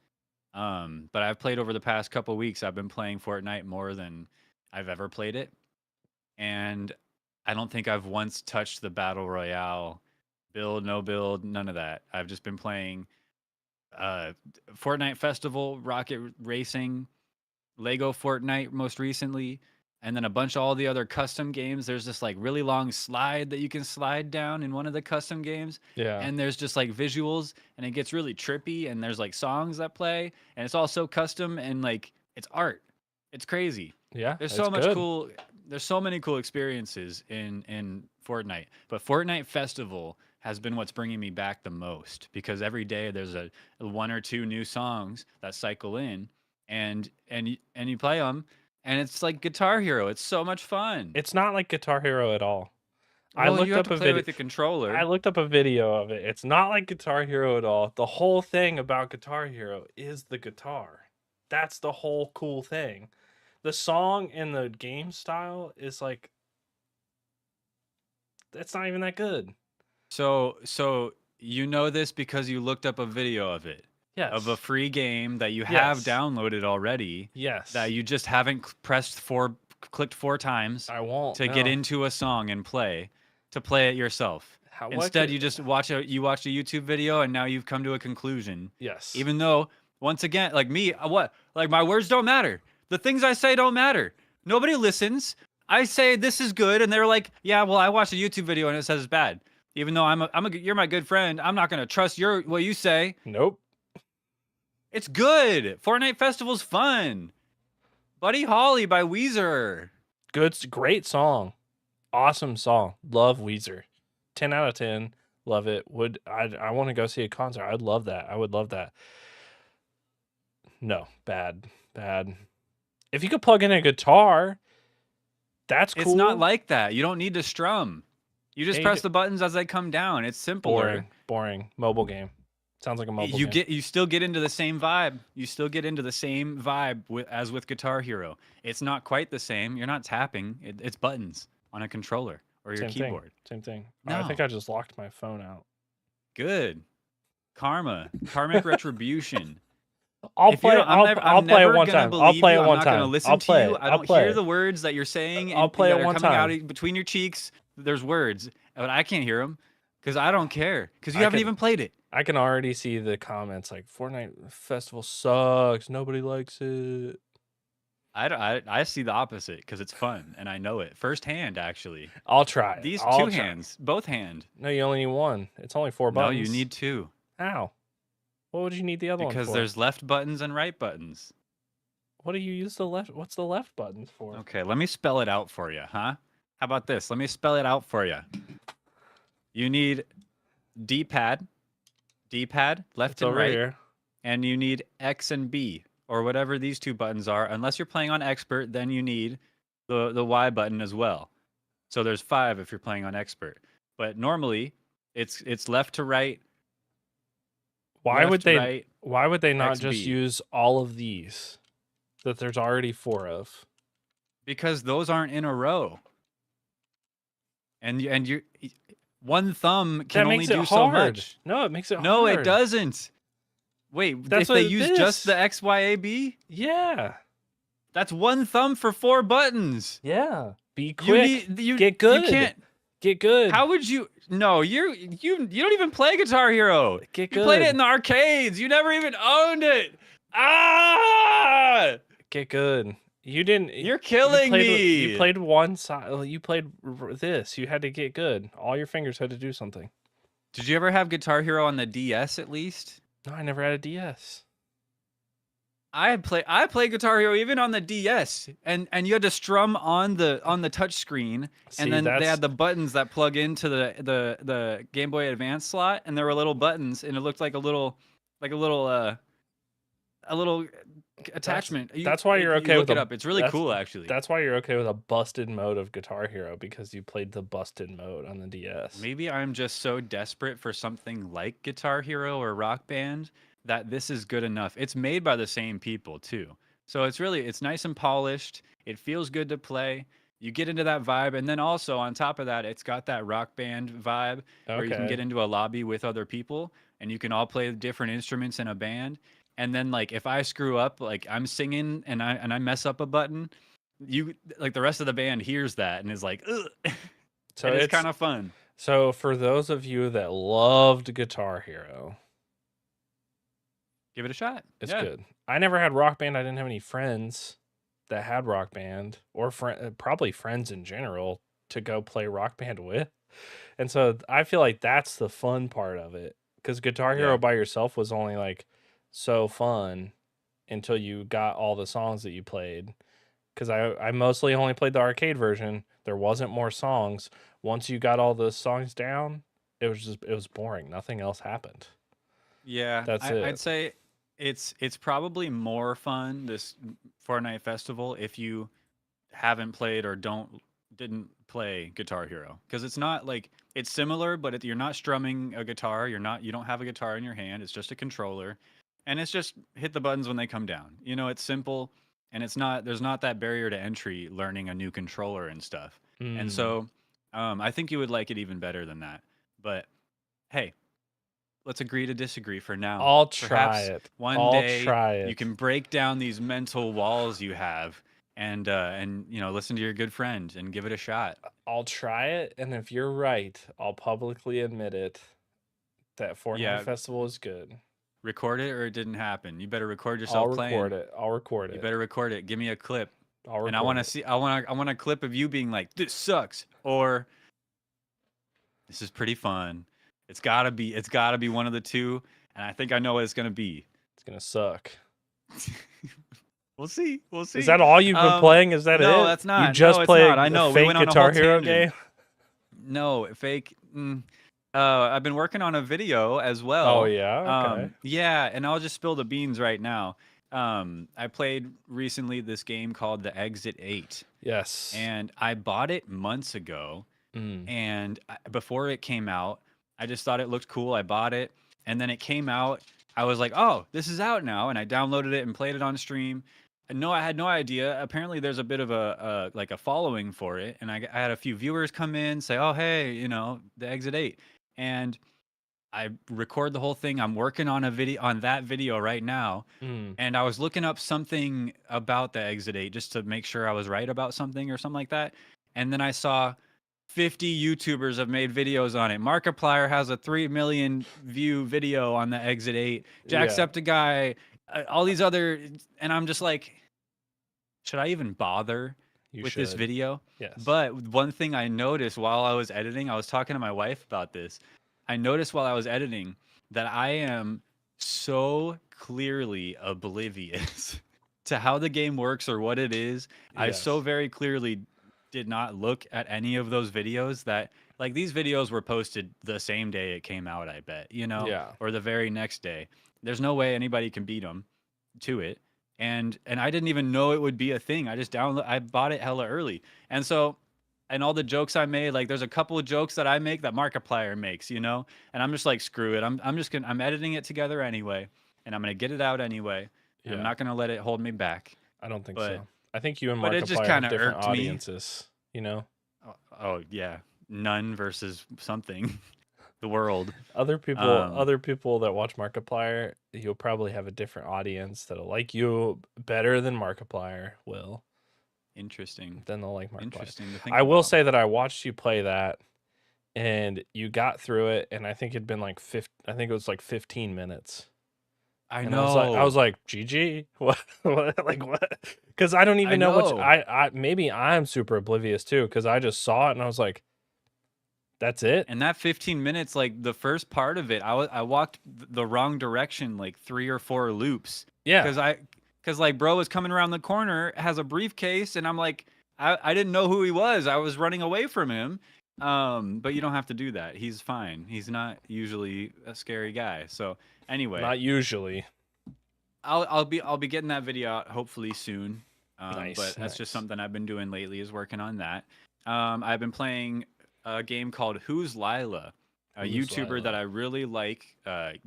But I've played over the past couple weeks. I've been playing Fortnite more than I've ever played it. And I don't think I've once touched the Battle Royale Build, no build, none of that. I've just been playing Fortnite Festival, Rocket Racing, Lego Fortnite most recently, and then a bunch of all the other custom games. There's this like really long slide that you can slide down in one of the custom games. Yeah. And there's just like visuals and it gets really trippy and there's like songs that play and it's all so custom and like it's art. It's crazy. Yeah. There's it's so much good. cool there's so many cool experiences in Fortnite. But Fortnite Festival has been what's bringing me back the most because every day there's a one or two new songs that cycle in and you play them and it's like Guitar Hero. It's so much fun. It's not like Guitar Hero at all. I Well, looked you have up to a play video. with the controller. I looked up a video of it. It's not like Guitar Hero at all. The whole thing about Guitar Hero is the guitar. That's the whole cool thing. The song and the game style is like, it's not even that good. So you know this because you looked up a video of it. Yes. Of a free game that you have Yes. downloaded already. Yes. That you just haven't clicked 4 times I won't to get into a song and play it yourself. Instead, you just watched a YouTube video and now you've come to a conclusion. Yes. Even though, once again, like me, what? Like my words don't matter. The things I say don't matter. Nobody listens. I say this is good, and they're like, "Yeah, well, I watched a YouTube video and it says it's bad." Even though you're my good friend, I'm not gonna trust what you say. Nope. It's good. Fortnite Festival's fun. Buddy Holly by Weezer. Great song. Awesome song. Love Weezer. 10 out of 10. Love it. I want to go see a concert. I'd love that. I would love that. No, bad. If you could plug in a guitar, that's cool. It's not like that. You don't need to strum. You just press the buttons as they come down. It's simpler. Boring. Mobile game. Sounds like a mobile game. You still get into the same vibe. You still get into the same vibe as with Guitar Hero. It's not quite the same. You're not tapping. It's buttons on a controller or your keyboard. Same thing. No. I think I just locked my phone out. Good. Karmic retribution. I'll play it one time. I'll play it one time. I'm not going to listen to you. I don't hear the words that you're saying. I'll play it one coming time. out between your cheeks. There's words, but I can't hear them because I don't care because you haven't even played it. I can already see the comments like Fortnite Festival sucks. Nobody likes it. I see the opposite because it's fun and I know it firsthand. Actually, I'll try. These I'll two hands, both hand. No, you only need one. It's only 4 buttons. No, you need 2. How? What would you need the other one for? Because there's left buttons and right buttons. What do you use the left? What's the left buttons for? Okay, let me spell it out for you, huh? How about this? Let me spell it out for you. You need D-pad, left and right, here. And you need X and B, or whatever these 2 buttons are. Unless you're playing on expert, then you need the Y button as well. So there's 5 if you're playing on expert. But normally, it's left to right. Why would they not XB. just use all of these that there's already 4 of? Because those aren't in a row. And you one thumb can only do so much. No, it makes it hard. No, it doesn't. Wait, that's if they use just the X, Y, A, B? Yeah. That's one thumb for 4 buttons. Yeah. Be quick. Get good. You can't get good. How would you? No, you don't even play Guitar Hero. Get good. You played it in the arcades. You never even owned it. Ah! Get good. You didn't. You're killing me. You played one side. You played this. You had to get good. All your fingers had to do something. Did you ever have Guitar Hero on the DS at least? No, I never had a DS. I played Guitar Hero even on the DS, and you had to strum on the touch screen, and then they had the buttons that plug into the Game Boy Advance slot, and there were little buttons, and it looked like a little attachment. That's why you're okay with it up. It's really cool, actually. That's why you're okay with a busted mode of Guitar Hero, because you played the busted mode on the DS. Maybe I'm just so desperate for something like Guitar Hero or Rock Band that this is good enough. It's made by the same people too. So it's nice and polished. It feels good to play. You get into that vibe. And then also on top of that, it's got that Rock Band vibe where you can get into a lobby with other people and you can all play different instruments in a band. And then like if I screw up, like I'm singing and I mess up a button, the rest of the band hears that and is like, ugh. So it's kind of fun. So for those of you that loved Guitar Hero, Give it a shot. it's Yeah. good. I never had Rock Band. I didn't have any friends that had Rock Band, or probably friends in general to go play Rock Band with. And so I feel like that's the fun part of it, because Guitar Hero Yeah. by yourself was only like so fun until you got all the songs that you played. Because I mostly only played the arcade version. There wasn't more songs. Once you got all the songs down, it was boring. Nothing else happened. Yeah. That's I'd it. say it's probably more fun this Fortnite festival if you haven't played or didn't play Guitar Hero, because it's not like it's similar, but you're not strumming a guitar. You don't have a guitar in your hand. It's just a controller, and it's just hit the buttons when they come down. It's simple, and there's not that barrier to entry learning a new controller and stuff. And Mm. so, I think you would like it even better than that. But hey, let's agree to disagree for now. I'll try Perhaps it. one I'll day try you it. can break down these mental walls you have and listen to your good friend and give it a shot. I'll try it, and if you're right, I'll publicly admit it that Fortnite Yeah, Festival is good. record it or it didn't happen. You better record I'll yourself record playing. it. I'll record You it. better record it. Give me a clip. I'll And I want record to it. see I want a clip of you being like, "This sucks," or "This is pretty fun." It's got to be one of the two, and I think I know what it's going to be. It's gonna suck. We'll see. We'll Is see. that all you've been playing? Is that No, it? that's You not. No, just it's play not. I a know. We fake went on a whole Guitar Hero tangent. game? No, fake. I've been working on a video as well. Oh yeah, okay. Yeah, and I'll just spill the beans right now. I played recently this game called The Exit 8, Yes. and I bought it months ago. Mm. And before it came out, I just thought it looked cool. I bought it, and then it came out. I was like, "Oh, this is out now," and I downloaded it and played it on stream. And no, I had no idea. Apparently, there's a bit of a following for it, and I had a few viewers come in say, "Oh, hey, the Exit 8," and I record the whole thing. I'm working on that video right now, Mm. and I was looking up something about the Exit 8 just to make sure I was right about something or something like that, and then I saw 50 YouTubers have made videos on it. Markiplier has a 3 million view video on the Exit 8. Yeah. Jacksepticeye, all these other, and I'm just like, should I even bother with this should. video? Yes. But one thing I noticed while I was editing, I was talking to my wife about this. I noticed while I was editing that I am so clearly oblivious to how the game works or what it is. I so Yes. very clearly did not look at any of those videos that like these videos were posted the same day it came out, I bet, Yeah. or the very next day. There's no way anybody can beat them to it. And I didn't even know it would be a thing. I bought it hella early. And so and all the jokes I made, like there's a couple of jokes that I make that Markiplier makes, and I'm just like, screw it. I'm editing it together anyway, and I'm gonna get it out anyway. And I'm not gonna let it hold me back. I don't think But so. I think you and but it just Markiplier kind have of different irked me. audiences, Oh yeah, none versus something, the world. Other people that watch Markiplier, you'll probably have a different audience that'll like you better than Markiplier will. Interesting. Then they'll like Markiplier. Interesting to think I will about. say that I watched you play that, and you got through it, and I think it'd been like I think it was like 15 minutes. I And know. I was like, GG? What? Like what? Because I don't even know which. know. I maybe I'm super oblivious too, because I just saw it and I was like, that's it. And that 15 minutes, like the first part of it, I walked the wrong direction like 3 or 4 loops. Yeah. Because like bro was coming around the corner, has a briefcase, and I'm like, I didn't know who he was. I was running away from him. But you don't have to do that. He's fine. He's not usually a scary guy. So anyway, Not usually. I'll be getting that video out hopefully soon. Nice, But that's just nice. something I've been doing lately, is working on that. I've been playing a game called Who's Lila, a Who's YouTuber Lila? that I really like,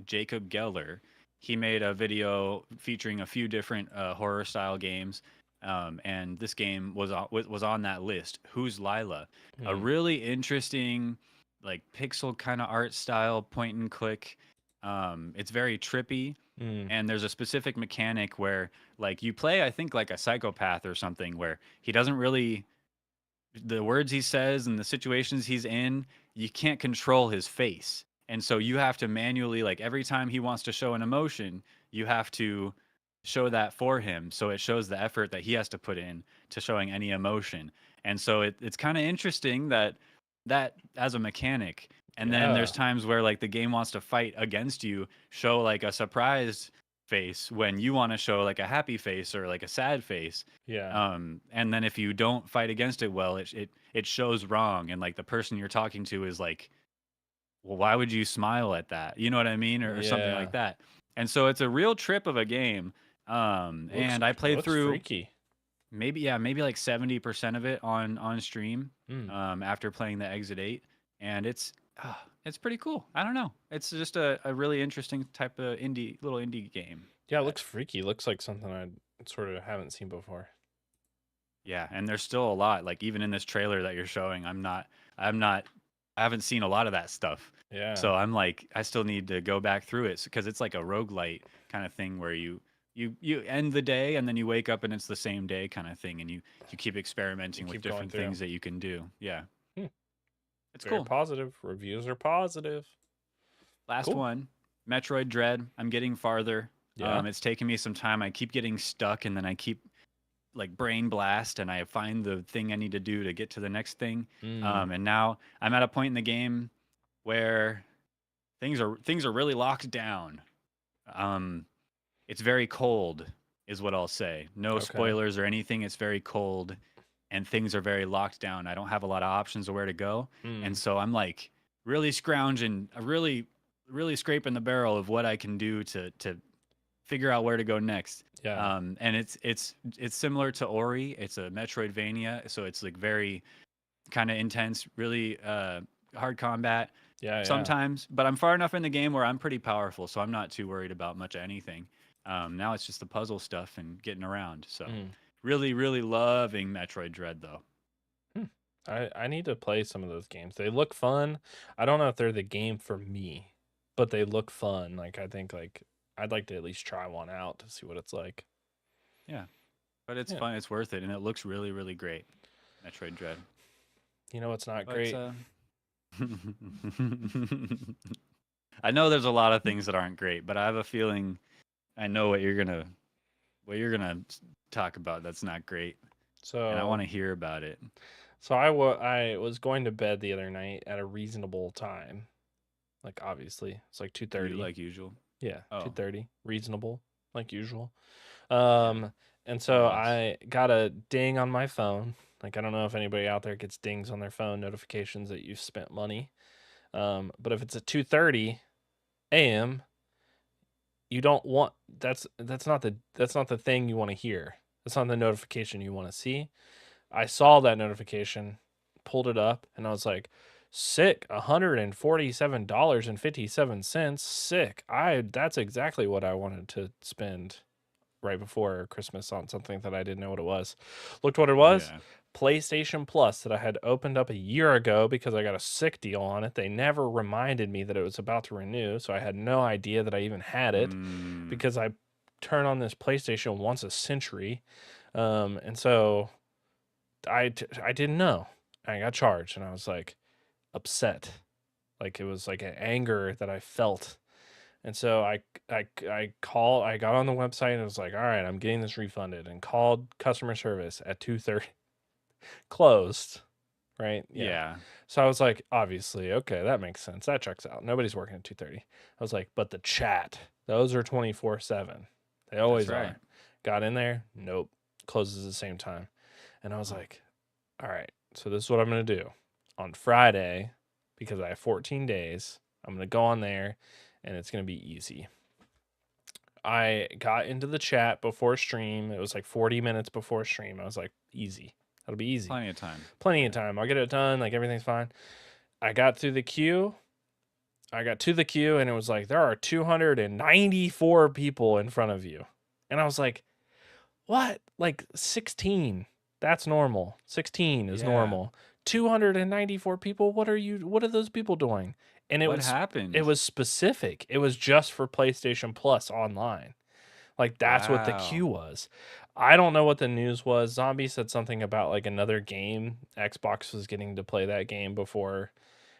Jacob Geller. He made a video featuring a few different horror style games, and this game was on that list. Who's Lila? A Hmm. really interesting, like pixel kind of art style, point and click. It's very trippy. Mm. And there's a specific mechanic where like you play, I think, like a psychopath or something, where he doesn't really the words he says and the situations he's in, you can't control his face. And so you have to manually, like every time he wants to show an emotion, you have to show that for him. So it shows the effort that he has to put in to showing any emotion. And so it's kind of interesting that as a mechanic. And then Yeah. there's times where like the game wants to fight against you, show like a surprised face when you want to show like a happy face or like a sad face. Yeah. And then if you don't fight against it well, it shows wrong, and like the person you're talking to is like, well, why would you smile at that? You know what I mean, or something Yeah. like that. And so it's a real trip of a game. Looks And I played looks through freaky. maybe like 70% of it on stream. Mm. After playing the Exit 8, and it's pretty cool. I don't know. It's just a really interesting type of little indie game. Yeah, it looks freaky. Looks like something I sort of haven't seen before. Yeah, and there's still a lot. Like even in this trailer that you're showing, I haven't seen a lot of that stuff. Yeah. So I'm like, I still need to go back through it because it's like a roguelite kind of thing where you end the day and then you wake up and it's the same day kind of thing, and you keep experimenting You with keep going different through. things that you can do. Yeah. Hmm. It's Very cool. positive. Reviews are positive. Last Cool. one, Metroid Dread. I'm getting farther. Yeah. It's taking me some time. I keep getting stuck, and then I keep like brain blast, and I find the thing I need to do to get to the next thing. And now I'm at a point in the game where things are really locked down. It's very cold, is what I'll say. No Okay. spoilers or anything. It's very cold, and things are very locked down. I don't have a lot of options of where to go, and so I'm like really scrounging, really scraping the barrel of what I can do to figure out where to go next. Yeah. And it's similar to Ori. It's a Metroidvania, so it's like very kind of intense, really hard combat Yeah. sometimes. But I'm far enough in the game where I'm pretty powerful, so I'm not too worried about much of anything. Now it's just the puzzle stuff and getting around. So really, really loving Metroid Dread though. I need to play some of those games. They look fun. I don't know if they're the game for me, but they look fun. Like I think like I'd like to at least try one out to see what it's like. Yeah, but it's fun. It's worth it, and it looks really, really great. Metroid Dread. You know what's not But, great? I know there's a lot of things that aren't great, but I have a feeling I know what you're gonna talk about. That's not great, So and I want to hear about it. So I was going to bed the other night at a reasonable time. Like obviously, it's like 2:30. Like usual. Yeah, Oh. 2:30, reasonable, like usual. And so I got a ding on my phone. Like I don't know if anybody out there gets dings on their phone, notifications that you've spent money. But if it's at 2:30 a.m., you don't want that's not the thing you want to hear. That's not the notification you want to see. I saw that notification, pulled it up, and I was like, sick, $147.57. Sick. That's exactly what I wanted to spend right before Christmas on something that I didn't know what it was. Looked what it was. Yeah. PlayStation Plus that I had opened up a year ago because I got a sick deal on it. They never reminded me that it was about to renew, so I had no idea that I even had it because I turn on this PlayStation once a century. And so I didn't know. I got charged, and I was like upset. Like it was like an anger that I felt. And so I got on the website and I was like, all right, I'm getting this refunded, and called customer service at 2:30. Closed, right? Yeah. So I was like, obviously, okay, that makes sense. That checks out. Nobody's working at 2:30. I was like, but the chat, those are 24/7. They always right. are. Got in there, nope. Closes at the same time. And I was like, all right, so this is what I'm going to do. On Friday, because I have 14 days, I'm going to go on there, and it's going to be easy. I got into the chat before stream. It was like 40 minutes before stream. I was like, easy. That'll be easy. Plenty of time. Plenty of time. I'll get it done. Like everything's fine. I got to the queue, and it was like, there are 294 people in front of you. And I was like, what? Like 16. That's normal. 16 is normal. 294 people. What are those people doing? And what happened? It was specific. It was just for PlayStation Plus online. Like that's what the Wow. queue was. I don't know what the news was. Zombie said something about like another game. Xbox was getting to play that game before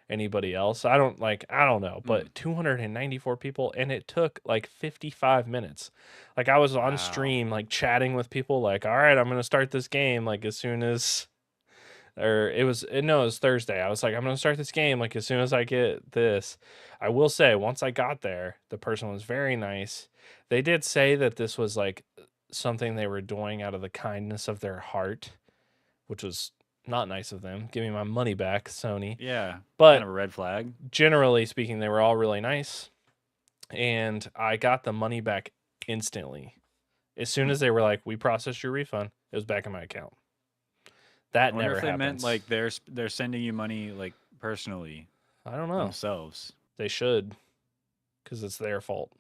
anybody else. I don't know, but 294 people and it took like 55 minutes. Like I was on Wow. stream like chatting with people like, "All right, I'm going to start this game like as soon as or it was Thursday. I was like, I'm going to start this game like as soon as I get this." I will say once I got there, the person was very nice. They did say that this was like something they were doing out of the kindness of their heart, which was not nice of them. Give me my money back, Sony. Yeah. Kind But of a red flag. generally speaking, they were all really nice. And I got the money back instantly. As soon as they were like, "We processed your refund," it was back in my account. I That wonder never if they meant happens. like they're sending you money like personally I don't know. themselves. They should, because it's their fault.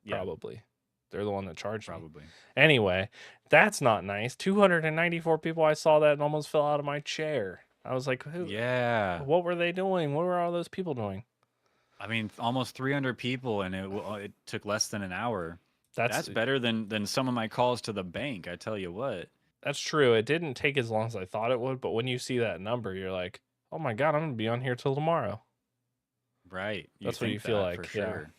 Yeah, Probably. They're the one that charged me. probably. Anyway, that's not nice. 294 people. I saw that and almost fell out of my chair. I was like, "Who? Yeah. What were they doing? What were all those people doing?" I mean, almost 300 people, and it took less than an hour. That's That's better than some of my calls to the bank. I tell you what. That's true. It didn't take as long as I thought it would, but when you see that number, you're like, "Oh my god, I'm gonna be on here till tomorrow." Right. You That's what think you feel that like. for Yeah. sure.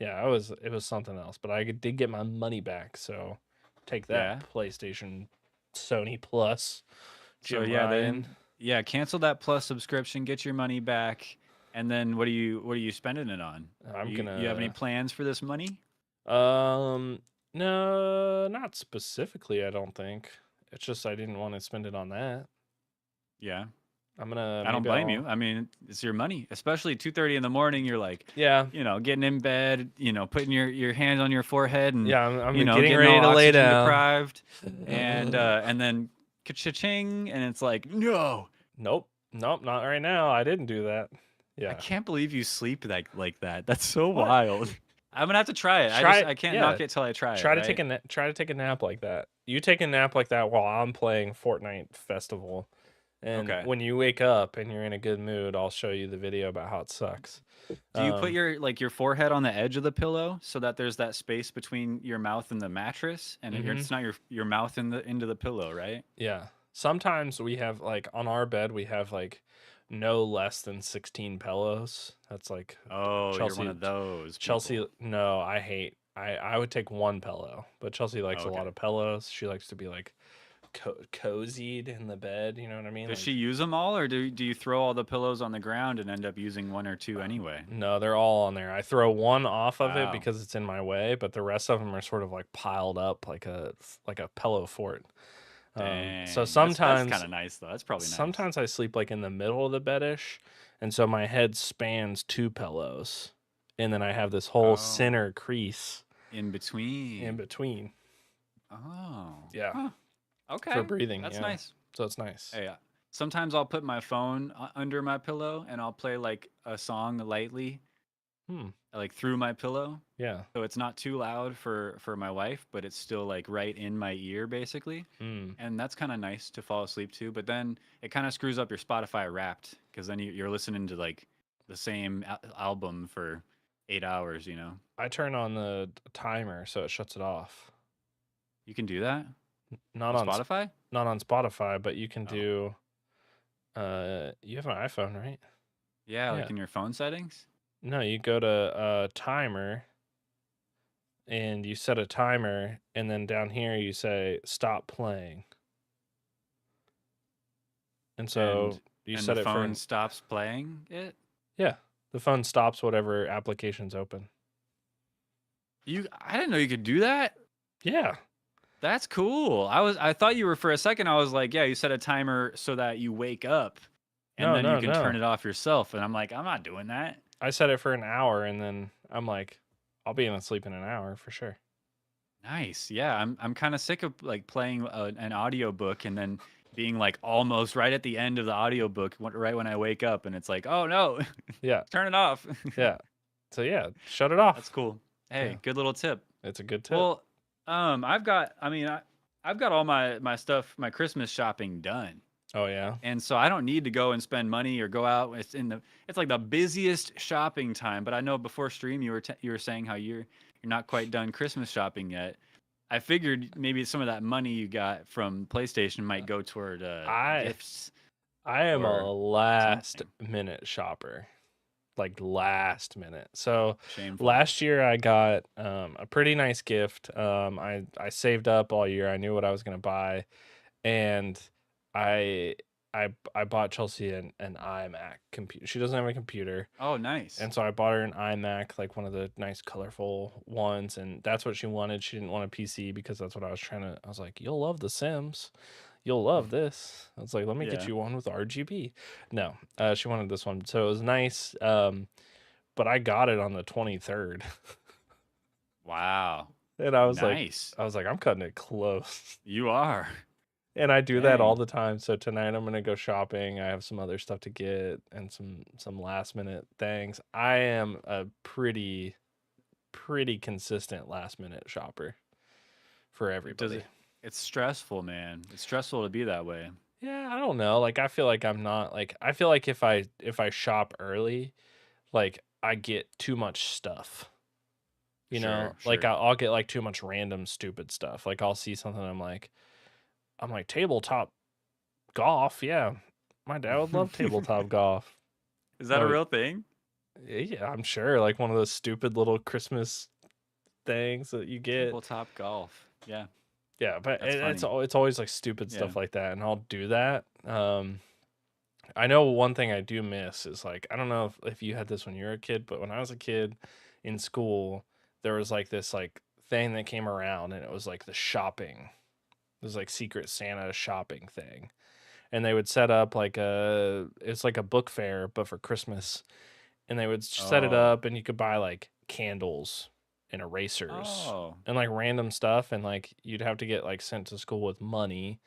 Yeah, it was something else, but I did get my money back, so take Yeah. that, PlayStation, Sony Plus, So Jim yeah, Ryan. then cancel that Plus subscription, get your money back, and then what are you spending it on? I'm You have any gonna plans for this money? no, not specifically, I don't think. It's just I didn't want to spend it on that. Yeah. I'm gonna I don't maybe blame you. I mean, it's your money, especially 2:30 in the morning. You're like, Yeah. getting in bed, putting your hands on your forehead and Yeah, I'm getting getting ready all to lay oxygen down. deprived, and then ka-ching, and it's like, no, Nope, not right now. I didn't do that. I Yeah. can't believe you sleep like that. That's so What? wild. I'm gonna have to try it. I can't knock it till I try it. Try to Right? try to take a nap like that. You take a nap like that while I'm playing Fortnite Festival. And Okay. when you wake up and you're in a good mood, I'll show you the video about how it sucks. Do you put your forehead on the edge of the pillow so that there's that space between your mouth and the mattress, and it's not your mouth into the pillow, right? Yeah. Sometimes we have like on our bed we have like no less than 16 pillows. That's like Oh, you're one Chelsea of those Chelsea people. no, I would take one pillow, but Chelsea likes a Okay. lot of pillows. She likes to be like cozied in the bed, you know what I mean? Does Like, she use them all, or do you throw all the pillows on the ground and end up using one or two anyway? no, they're all on there. I throw one off of it Wow. because it's in my way, but the rest of them are sort of like piled up like a pillow fort. Dang. So That's sometimes kind of nice though. That's probably nice. sometimes I sleep like in the middle of the bedish, and so my head spans two pillows, and then I have this whole center crease in between. in between. Oh. Yeah. Huh. Okay. For breathing. That's yeah. nice. So it's nice. Hey, sometimes I'll put my phone under my pillow and I'll play like a song lightly, like through my pillow. Yeah. So it's not too loud for my wife, but it's still like right in my ear basically. And that's kind of nice to fall asleep to. But then it kind of screws up your Spotify Wrapped because then you're listening to like the same album for 8 hours. I turn on the timer so it shuts it off. You can do that. Not on Spotify. Not on Spotify, but you can Oh. do. You have an iPhone, right? Yeah, like in your phone settings. No, you go to timer, and you set a timer, and then down here you say stop playing. And so you set the it phone for stops playing it. Yeah, the phone stops whatever application's open. I didn't know you could do that. Yeah. That's cool. I thought you were for a second. I was like, yeah, you set a timer so that you wake up, and then you can turn it off yourself. And I'm like, I'm not doing that. I set it for an hour, and then I'm like, I'll be asleep in an hour for sure. Nice. Yeah, I'm kind of sick of like playing an audiobook and then being like almost right at the end of the audiobook right when I wake up, and it's like, oh no, Yeah, turn it off. yeah. So yeah, shut it off. That's cool. Hey, Yeah. good little tip. It's a good tip. Well, I've got all my stuff, my Christmas shopping done. Oh yeah. And so I don't need to go and spend money or go out. It's like the busiest shopping time. But I know before stream you were saying how you're you're not quite done Christmas shopping yet. I figured maybe some of that money you got from PlayStation might go toward I gifts I am a or last something. minute shopper. Like last minute. So Shameful. last year I got a pretty nice gift. I saved up all year. I knew what I was gonna buy, and I I bought Chelsea an iMac computer. She doesn't have a computer, Oh, nice. and so I bought her an iMac, like one of the nice colorful ones, and that's what she wanted. She didn't want a PC because that's what I was trying to. I was like, "You'll love The Sims. You'll love this." I was like, "Let me get Yeah. you one with RGB." No, she wanted this one, so it was nice. But I got it on the 23rd. Wow. And I was like Nice. I'm cutting it close. You are. And I do that all Dang. the time. So tonight I'm gonna go shopping. I have some other stuff to get and some last minute things. I am a pretty consistent last minute shopper for Does everybody. it? It's stressful, man. It's stressful to be that way. Yeah, I don't know. Like I feel like I'm not like I feel like if I shop early, like I get too much stuff. You Sure, know, like sure. I'll get like too much random stupid stuff. Like I'll see something I'm like tabletop golf. Yeah, my dad would love tabletop golf. Is that a No, real thing? yeah, I'm sure. Like one of those stupid little Christmas things that you get. Tabletop golf. Yeah, Yeah, but that's funny. it's always like stupid Yeah. stuff like that, and I'll do that. I know one thing I do miss is like I don't know if you had this when you were a kid, but when I was a kid in school, there was like this like thing that came around, and it was like the shopping. It was like Secret Santa shopping thing, and they would set up like it's like a book fair but for Christmas, and they would set it Oh. up and you could buy like candles and erasers Oh. and like random stuff, and like you'd have to get like sent to school with money,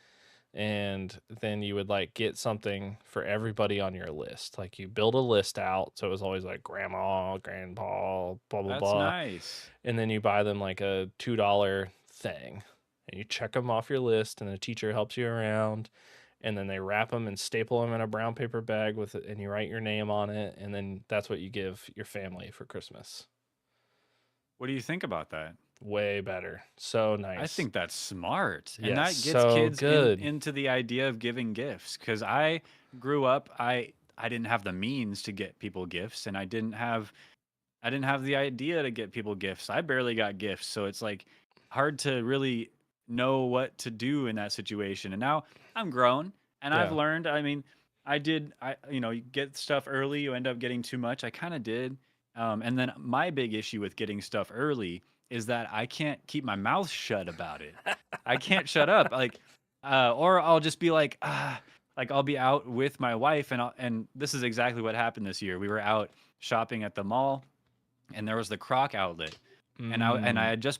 and then you would like get something for everybody on your list. Like you build a list out, so it was always like grandma, grandpa, blah blah That's blah, nice. and then you buy them like a $2 thing, and you check them off your list, and the teacher helps you around, and then they wrap them and staple them in a brown paper bag with it, and you write your name on it, and then that's what you give your family for Christmas. What do you think about that? Way better. So I nice. think that's smart. And Yes, that gets so kids good. into the idea of giving gifts cuz I grew up I didn't have the means to get people gifts and I didn't have the idea to get people gifts. I barely got gifts, so it's like hard to really know what to do in that situation. And now I'm grown and I've Yeah. learned. I mean, I you get stuff early, you end up getting too much. I kind of did. And then my big issue with getting stuff early is that I can't keep my mouth shut about it. I can't shut up. Or I'll just be like I'll be out with my wife and this is exactly what happened this year. We were out shopping at the mall and there was the Croc outlet, and Mm.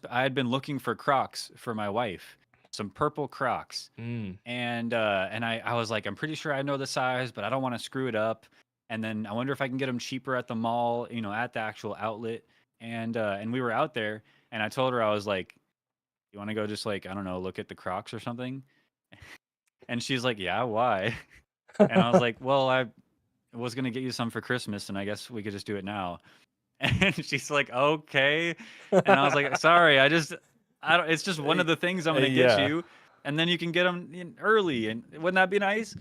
I had been looking for Crocs for my wife, some purple Crocs, Mm. and I was like, I'm pretty sure I know the size, but I don't want to screw it up. And then I wonder if I can get them cheaper at the mall, at the actual outlet. And we were out there, and I told her I was like, you want to go just like I don't know, look at the Crocs or something? And she's like, yeah, why? And I was like, well, I was gonna get you some for Christmas, and I guess we could just do it now. And she's like, "Okay." And I was like, "Sorry, I don't it's just one of the things I'm gonna get Yeah. you, and then you can get them in early, and wouldn't that be nice?"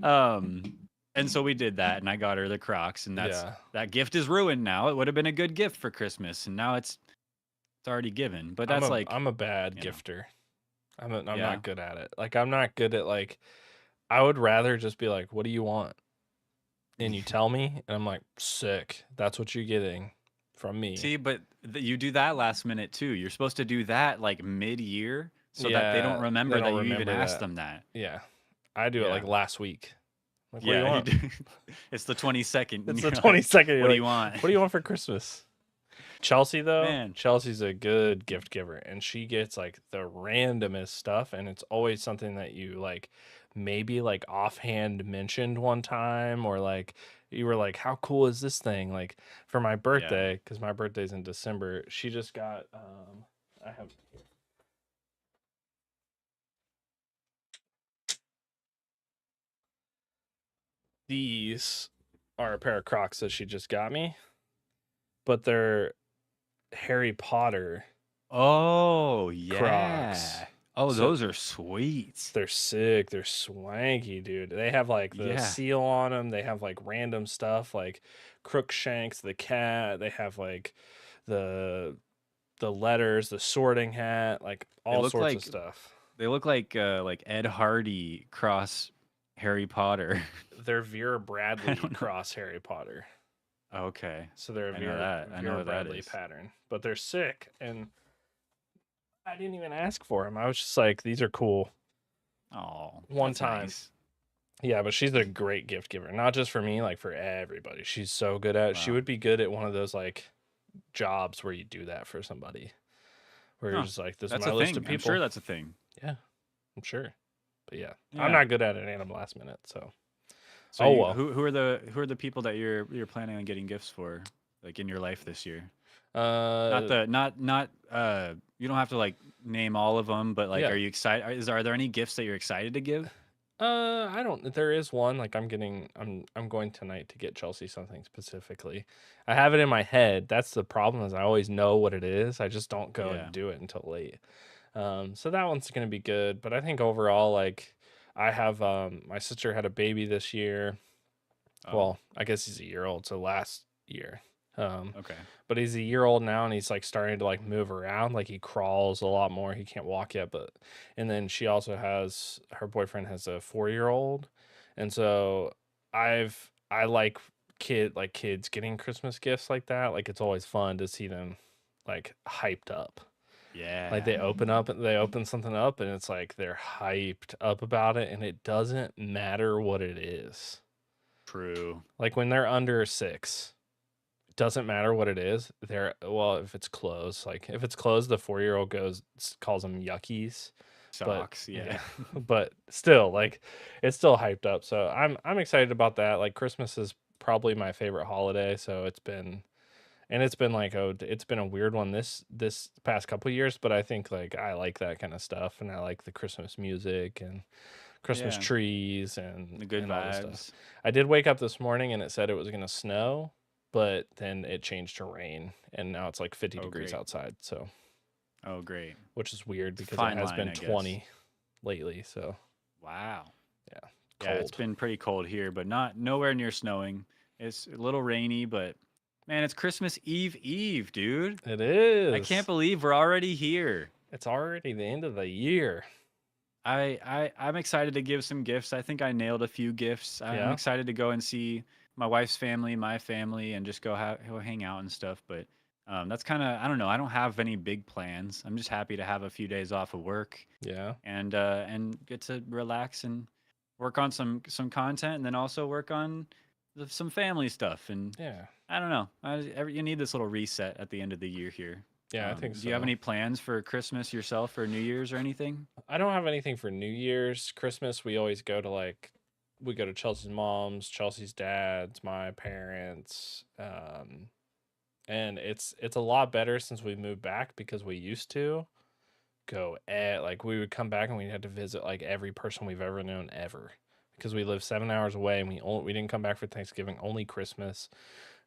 Um, and so we did that, and I got her the Crocs, and Yeah. that gift is ruined now. It would have been a good gift for Christmas, and now it's already given. But that's like, I'm a bad you know, gifter. I'm yeah. not good at it. Like I'm not good at like I would rather just be like, "What do you want?" And you tell me, and I'm like, "Sick. That's what you're getting from me." See, but you do that last minute too. You're supposed to do that like mid-year so that they don't Yeah, they remember that don't you even remember asked that. them that. Yeah. I do it Yeah. like last week. Like, what do you Yeah, you want? do. It's the 22nd, and It's the you're like, 22nd. "What You're do like, you want?" what do you want for Christmas? Chelsea, though, Man, Chelsea's a good gift giver, and she gets like the randomest stuff, and it's always something that you like maybe like offhand mentioned one time, or like you were like, how cool is this thing? Like for my yeah. birthday, because my birthday's in December, she just got I have these are a pair of Crocs that she just got me, but they're Harry Potter Oh, Crocs. yeah. Oh, So those are sweet. they're sick. They're swanky, dude. They have like the Yeah. seal on them. They have like random stuff like Crookshanks, the cat. They have like the letters, the sorting hat, like They all look sorts of like stuff. Ed Hardy cross Harry Potter. They're Vera I Bradley don't know. cross Harry Potter. Okay. So they're a I know that. I know Vera what that Bradley is. pattern. But they're sick. And I didn't even ask for them. I was just like, these are cool. Oh, One that's time. nice. Yeah, but she's a great gift giver. Not just for me, like for everybody. She's so good at it. She Wow. would be good at one of those like jobs where you do that for somebody. Where you're Huh. just like, this is That's my a list thing. of I'm people. sure that's a thing. Yeah, I'm sure. But yeah, Yeah. I'm not good at it and I'm last minute, so. So well. who are the people that you're planning on getting gifts for, like in your life this year? Not you don't have to like name all of them, but like, yeah. are you excited? Are there any gifts that you're excited to give? I don't. There is one. Like I'm going tonight to get Chelsea something specifically. I have it in my head. That's the problem. Is I always know what it is. I just don't go Yeah. and do it until late. So that one's gonna be good. But I think overall, like I have my sister had a baby this year. Oh, Well, I guess he's a year old. So last year. okay. But he's a year old now and he's like starting to like move around. Like he crawls a lot more. He can't walk yet, but and then she also has her boyfriend has a 4-year-old. And so I like kids getting Christmas gifts like that. Like it's always fun to see them like hyped up. Yeah. Like they open something up and it's like they're hyped up about it and it doesn't matter what it is. True. Like when they're under 6, doesn't matter what it is. If it's clothes, like if it's clothes, the 4-year-old calls them yuckies. Socks. Yeah. But still, like it's still hyped up. So I'm excited about that. Like Christmas is probably my favorite holiday. So it's been like it's been a weird one this past couple years, but I think like I like that kind of stuff, and I like the Christmas music and Christmas Yeah. trees and The good and all this vibes. stuff. I did wake up this morning and it said it was gonna snow, but then it changed to rain, and now it's like 50 degrees great. outside. So, Oh, great. which is weird It's a because fine it has line, been I guess. 20 lately. So, Wow. yeah, Yeah, it's cold. been pretty cold here, but nowhere near snowing. It's a little rainy, but man, it's Christmas Eve, dude. It is. I can't believe we're already here. It's already the end of the year. I'm excited to give some gifts. I think I nailed a few gifts. I'm Yeah. excited to go and see my wife's family, my family, and just go hang out and stuff. But that's kind of, I don't know. I don't have any big plans. I'm just happy to have a few days off of work Yeah. and get to relax and work on some content, and then also work on some family stuff. And Yeah. I don't know. You need this little reset at the end of the year here. Yeah, I think Do you have so. any plans for Christmas yourself or New Year's or anything? I don't have anything for New Year's. Christmas, we always go to we go to Chelsea's mom's, Chelsea's dad's, my parents. And it's a lot better since we moved back because we used to go like we would come back and we had to visit like every person we've ever known ever because we live 7 hours away and we didn't come back for Thanksgiving, only Christmas.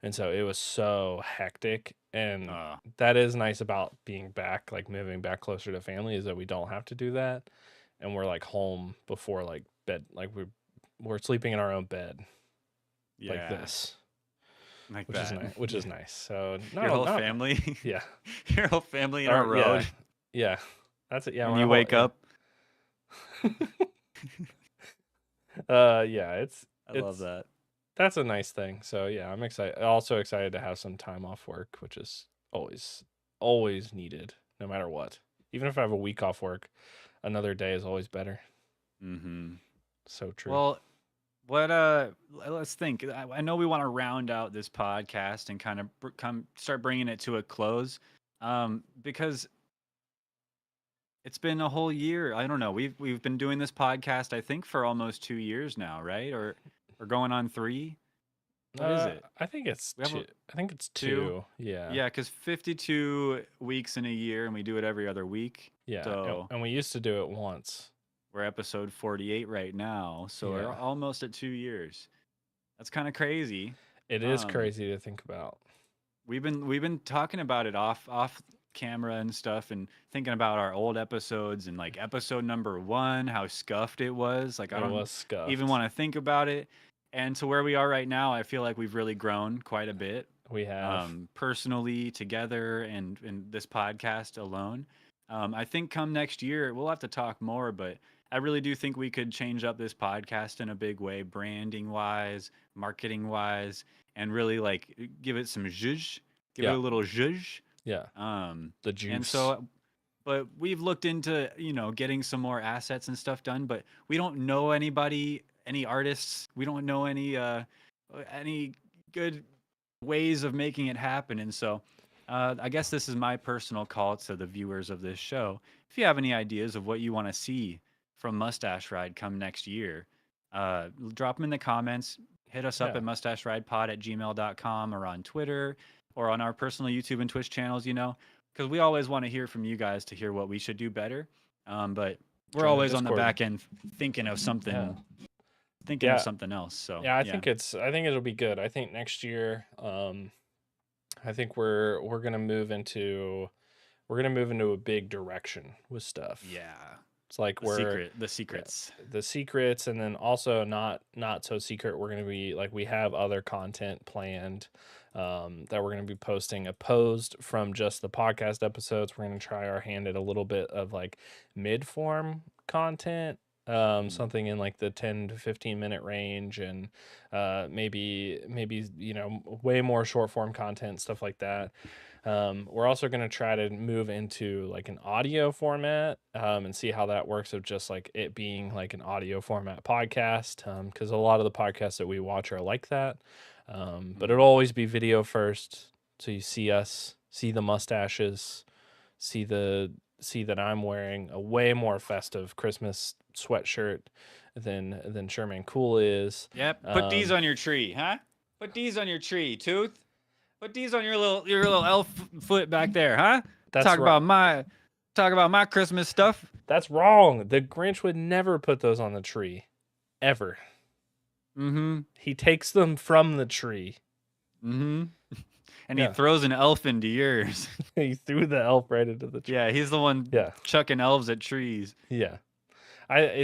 And so it was so hectic. And that is nice about being back, like moving back closer to family, is that we don't have to do that. And we're like home before like bed, like we're sleeping in our own bed like this. Like which that. is nice. Which is nice. So your whole family. Yeah. Your whole family in a row. Yeah. That's it. Yeah. When you wake up. Yeah. I love that. That's a nice thing. So yeah, I'm excited. Also excited to have some time off work, which is always needed, no matter what. Even if I have a week off work, another day is always better. Mm-hmm. So true. Well, let's think. I know we want to round out this podcast and kind of start bringing it to a close, because it's been a whole year. I don't know. We've been doing this podcast, I think, for almost 2 years now, right? Or we're going on 3. What is it? I think it's two. I think it's 2. Yeah. Yeah, because 52 weeks in a year, and we do it every other week. Yeah. So and we used to do it once. We're episode 48 right now, so we're almost at 2 years. That's kind of crazy. It is crazy to think about. we've been talking about it off camera and stuff, and thinking about our old episodes, and like episode number 1, how scuffed it was. Like I It don't was even scuffed. want to think about it. And to where we are right now, I feel like we've really grown quite a bit, We have. personally, together, and in this podcast alone. I think come next year we'll have to talk more, but I really do think we could change up this podcast in a big way, branding wise, marketing wise, and really like give it some zhuzh, give it Yeah. a little zhuzh. Yeah. The And juice. so, but we've looked into, getting some more assets and stuff done, but we don't know anybody, any artists. We don't know any good ways of making it happen. And so, I guess this is my personal call to the viewers of this show. If you have any ideas of what you want to see from Mustache Ride come next year, drop them in the comments. Hit us up Yeah. at mustacheridepod@gmail.com, or on Twitter, or on our personal YouTube and Twitch channels, because we always want to hear from you guys to hear what we should do better. But we're Join the always on the Discord. back end thinking of something, Yeah. else. So Yeah, I think it'll be good. I think next year, I think we're gonna move into a big direction with stuff. yeah, It's like the secrets. the secrets, and then also not so secret. We're gonna be like, we have other content planned, that we're gonna be posting opposed from just the podcast episodes. We're gonna try our hand at a little bit of like mid form content, something in like the 10 to 15 minute range, and maybe way more short form content, stuff like that. We're also going to try to move into like an audio format, and see how that works, of just like it being like an audio format podcast, because a lot of the podcasts that we watch are like that. But it'll always be video first, so you see us, see the mustaches, see that I'm wearing a way more festive Christmas sweatshirt than Sherman Cool is. Yep. Put these on your tree, huh? Put these on your tree, Tooth. Put these on your little elf foot back there, huh? That's Talk right. about my Christmas stuff. That's wrong. The Grinch would never put those on the tree, ever. Mm-hmm. He takes them from the tree. Mm-hmm. And Yeah. he throws an elf into yours. He threw the elf right into the tree. Yeah, he's the one chucking elves at trees. Yeah.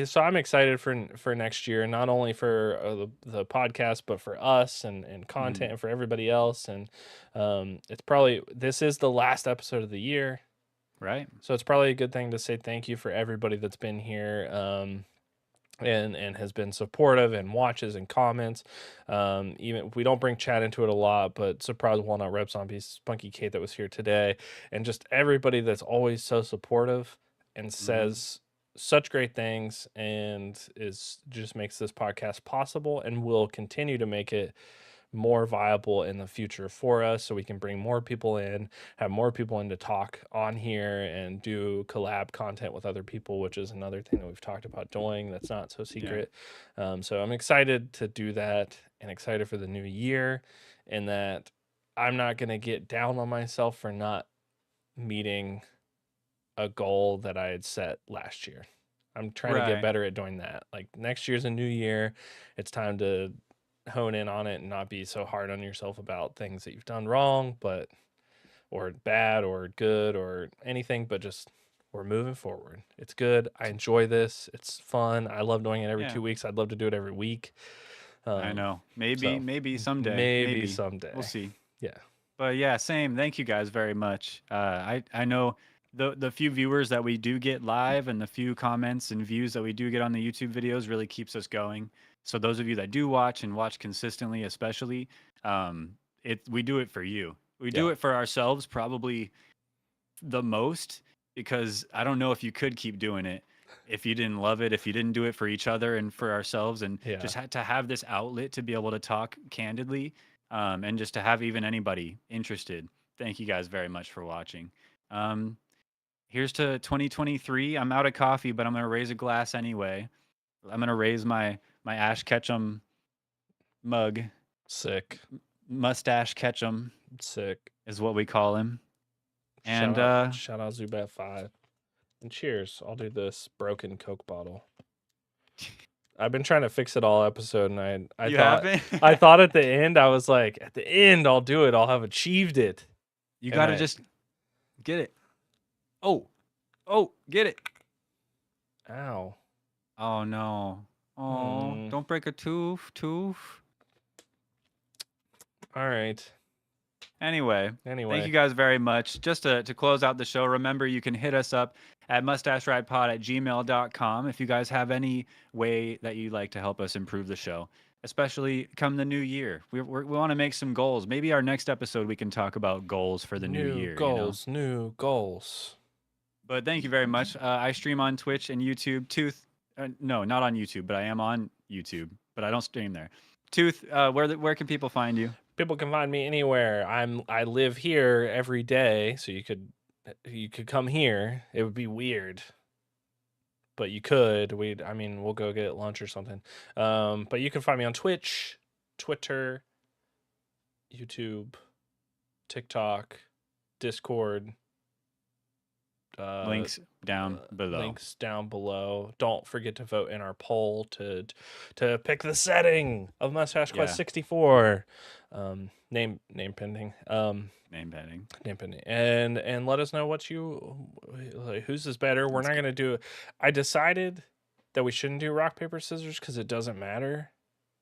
So I'm excited for next year, not only for the podcast, but for us and content, and for everybody else. And this is the last episode of the year, right? So it's probably a good thing to say thank you for everybody that's been here, and has been supportive, and watches and comments. Even we don't bring chat into it a lot, but Surprise Walnut, Rep Zombie, Spunky Kate that was here today, and just everybody that's always so supportive and says such great things, and just makes this podcast possible, and will continue to make it more viable in the future for us, so we can bring more people in, have more people in to talk on here, and do collab content with other people, which is another thing that we've talked about doing that's not so secret. So I'm excited to do that, and excited for the new year, and that I'm not going to get down on myself for not meeting a goal that I had set last year. I'm trying to get better at doing that. Like, next year's a new year. It's time to hone in on it and not be so hard on yourself about things that you've done wrong, or bad or good or anything, but just, we're moving forward. It's good. I enjoy this. It's fun. I love doing it every 2 weeks. I'd love to do it every week. I know. Maybe someday. Maybe someday. We'll see. Yeah. But yeah, same. Thank you guys very much. I know the few viewers that we do get live, and the few comments and views that we do get on the YouTube videos, really keeps us going. So those of you that do watch, and watch consistently, especially, we do it for you. We do it for ourselves, probably the most, because I don't know if you could keep doing it if you didn't love it, if you didn't do it for each other and for ourselves, and just had to have this outlet to be able to talk candidly, and just to have even anybody interested. Thank you guys very much for watching. Here's to 2023. I'm out of coffee, but I'm going to raise a glass anyway. I'm going to raise my Ash Ketchum mug. Sick. Mustache Ketchum. Sick. Is what we call him. And shout out Zubat5. And cheers. I'll do this broken Coke bottle. I've been trying to fix it all episode, and I You thought haven't? I thought at the end I was like, at the end I'll do it. I'll have achieved it. You And got to I- just get it. Oh, get it. Ow. Oh, no. Oh, don't break a tooth. All right. Anyway, Anyway. thank you guys very much. Just to close out the show, remember you can hit us up at mustacheridepod@gmail.com if you guys have any way that you'd like to help us improve the show, especially come the new year. We want to make some goals. Maybe our next episode we can talk about goals for the new year. New goals. But thank you very much. I stream on Twitch and YouTube. No, not on YouTube, but I am on YouTube, but I don't stream there. Tooth, where can people find you? People can find me anywhere. I live here every day, so you could come here. It would be weird, but you could. We'll go get lunch or something. But you can find me on Twitch, Twitter, YouTube, TikTok, Discord. Links down below. Links down below. Don't forget to vote in our poll to pick the setting of Mustache Quest 64. Name pending. Name pending. And let us know whose is better. We're not gonna do. I decided that we shouldn't do rock paper scissors because it doesn't matter.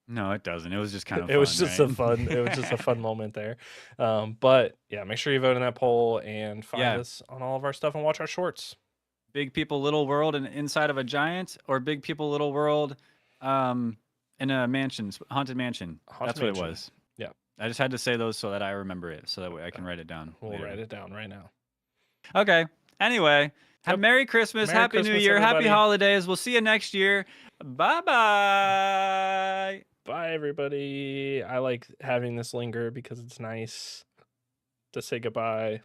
No, it doesn't. It was just kind of it was just a fun moment there. But yeah, make sure you vote in that poll and find us on all of our stuff and watch our shorts. Big People Little World and Inside of a Giant, or Big People Little World in a haunted mansion. That's what it was. Yeah. I just had to say those so that I remember it, so that way I can write it down. We'll write it down right now. Okay. Anyway, have Merry Christmas, Happy New Year, everybody. Happy Holidays. We'll see you next year. Bye-bye. Bye, everybody. I like having this linger because it's nice to say goodbye.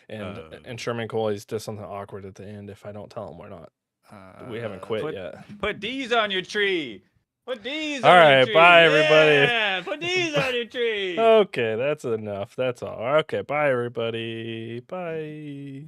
And Sherman always does something awkward at the end if I don't tell him we're not. We haven't quit yet. Put D's on your tree. Put D's all on right, your tree. bye, everybody. Yeah, put D's on your tree. Okay, that's enough. That's all. Okay, bye, everybody. Bye.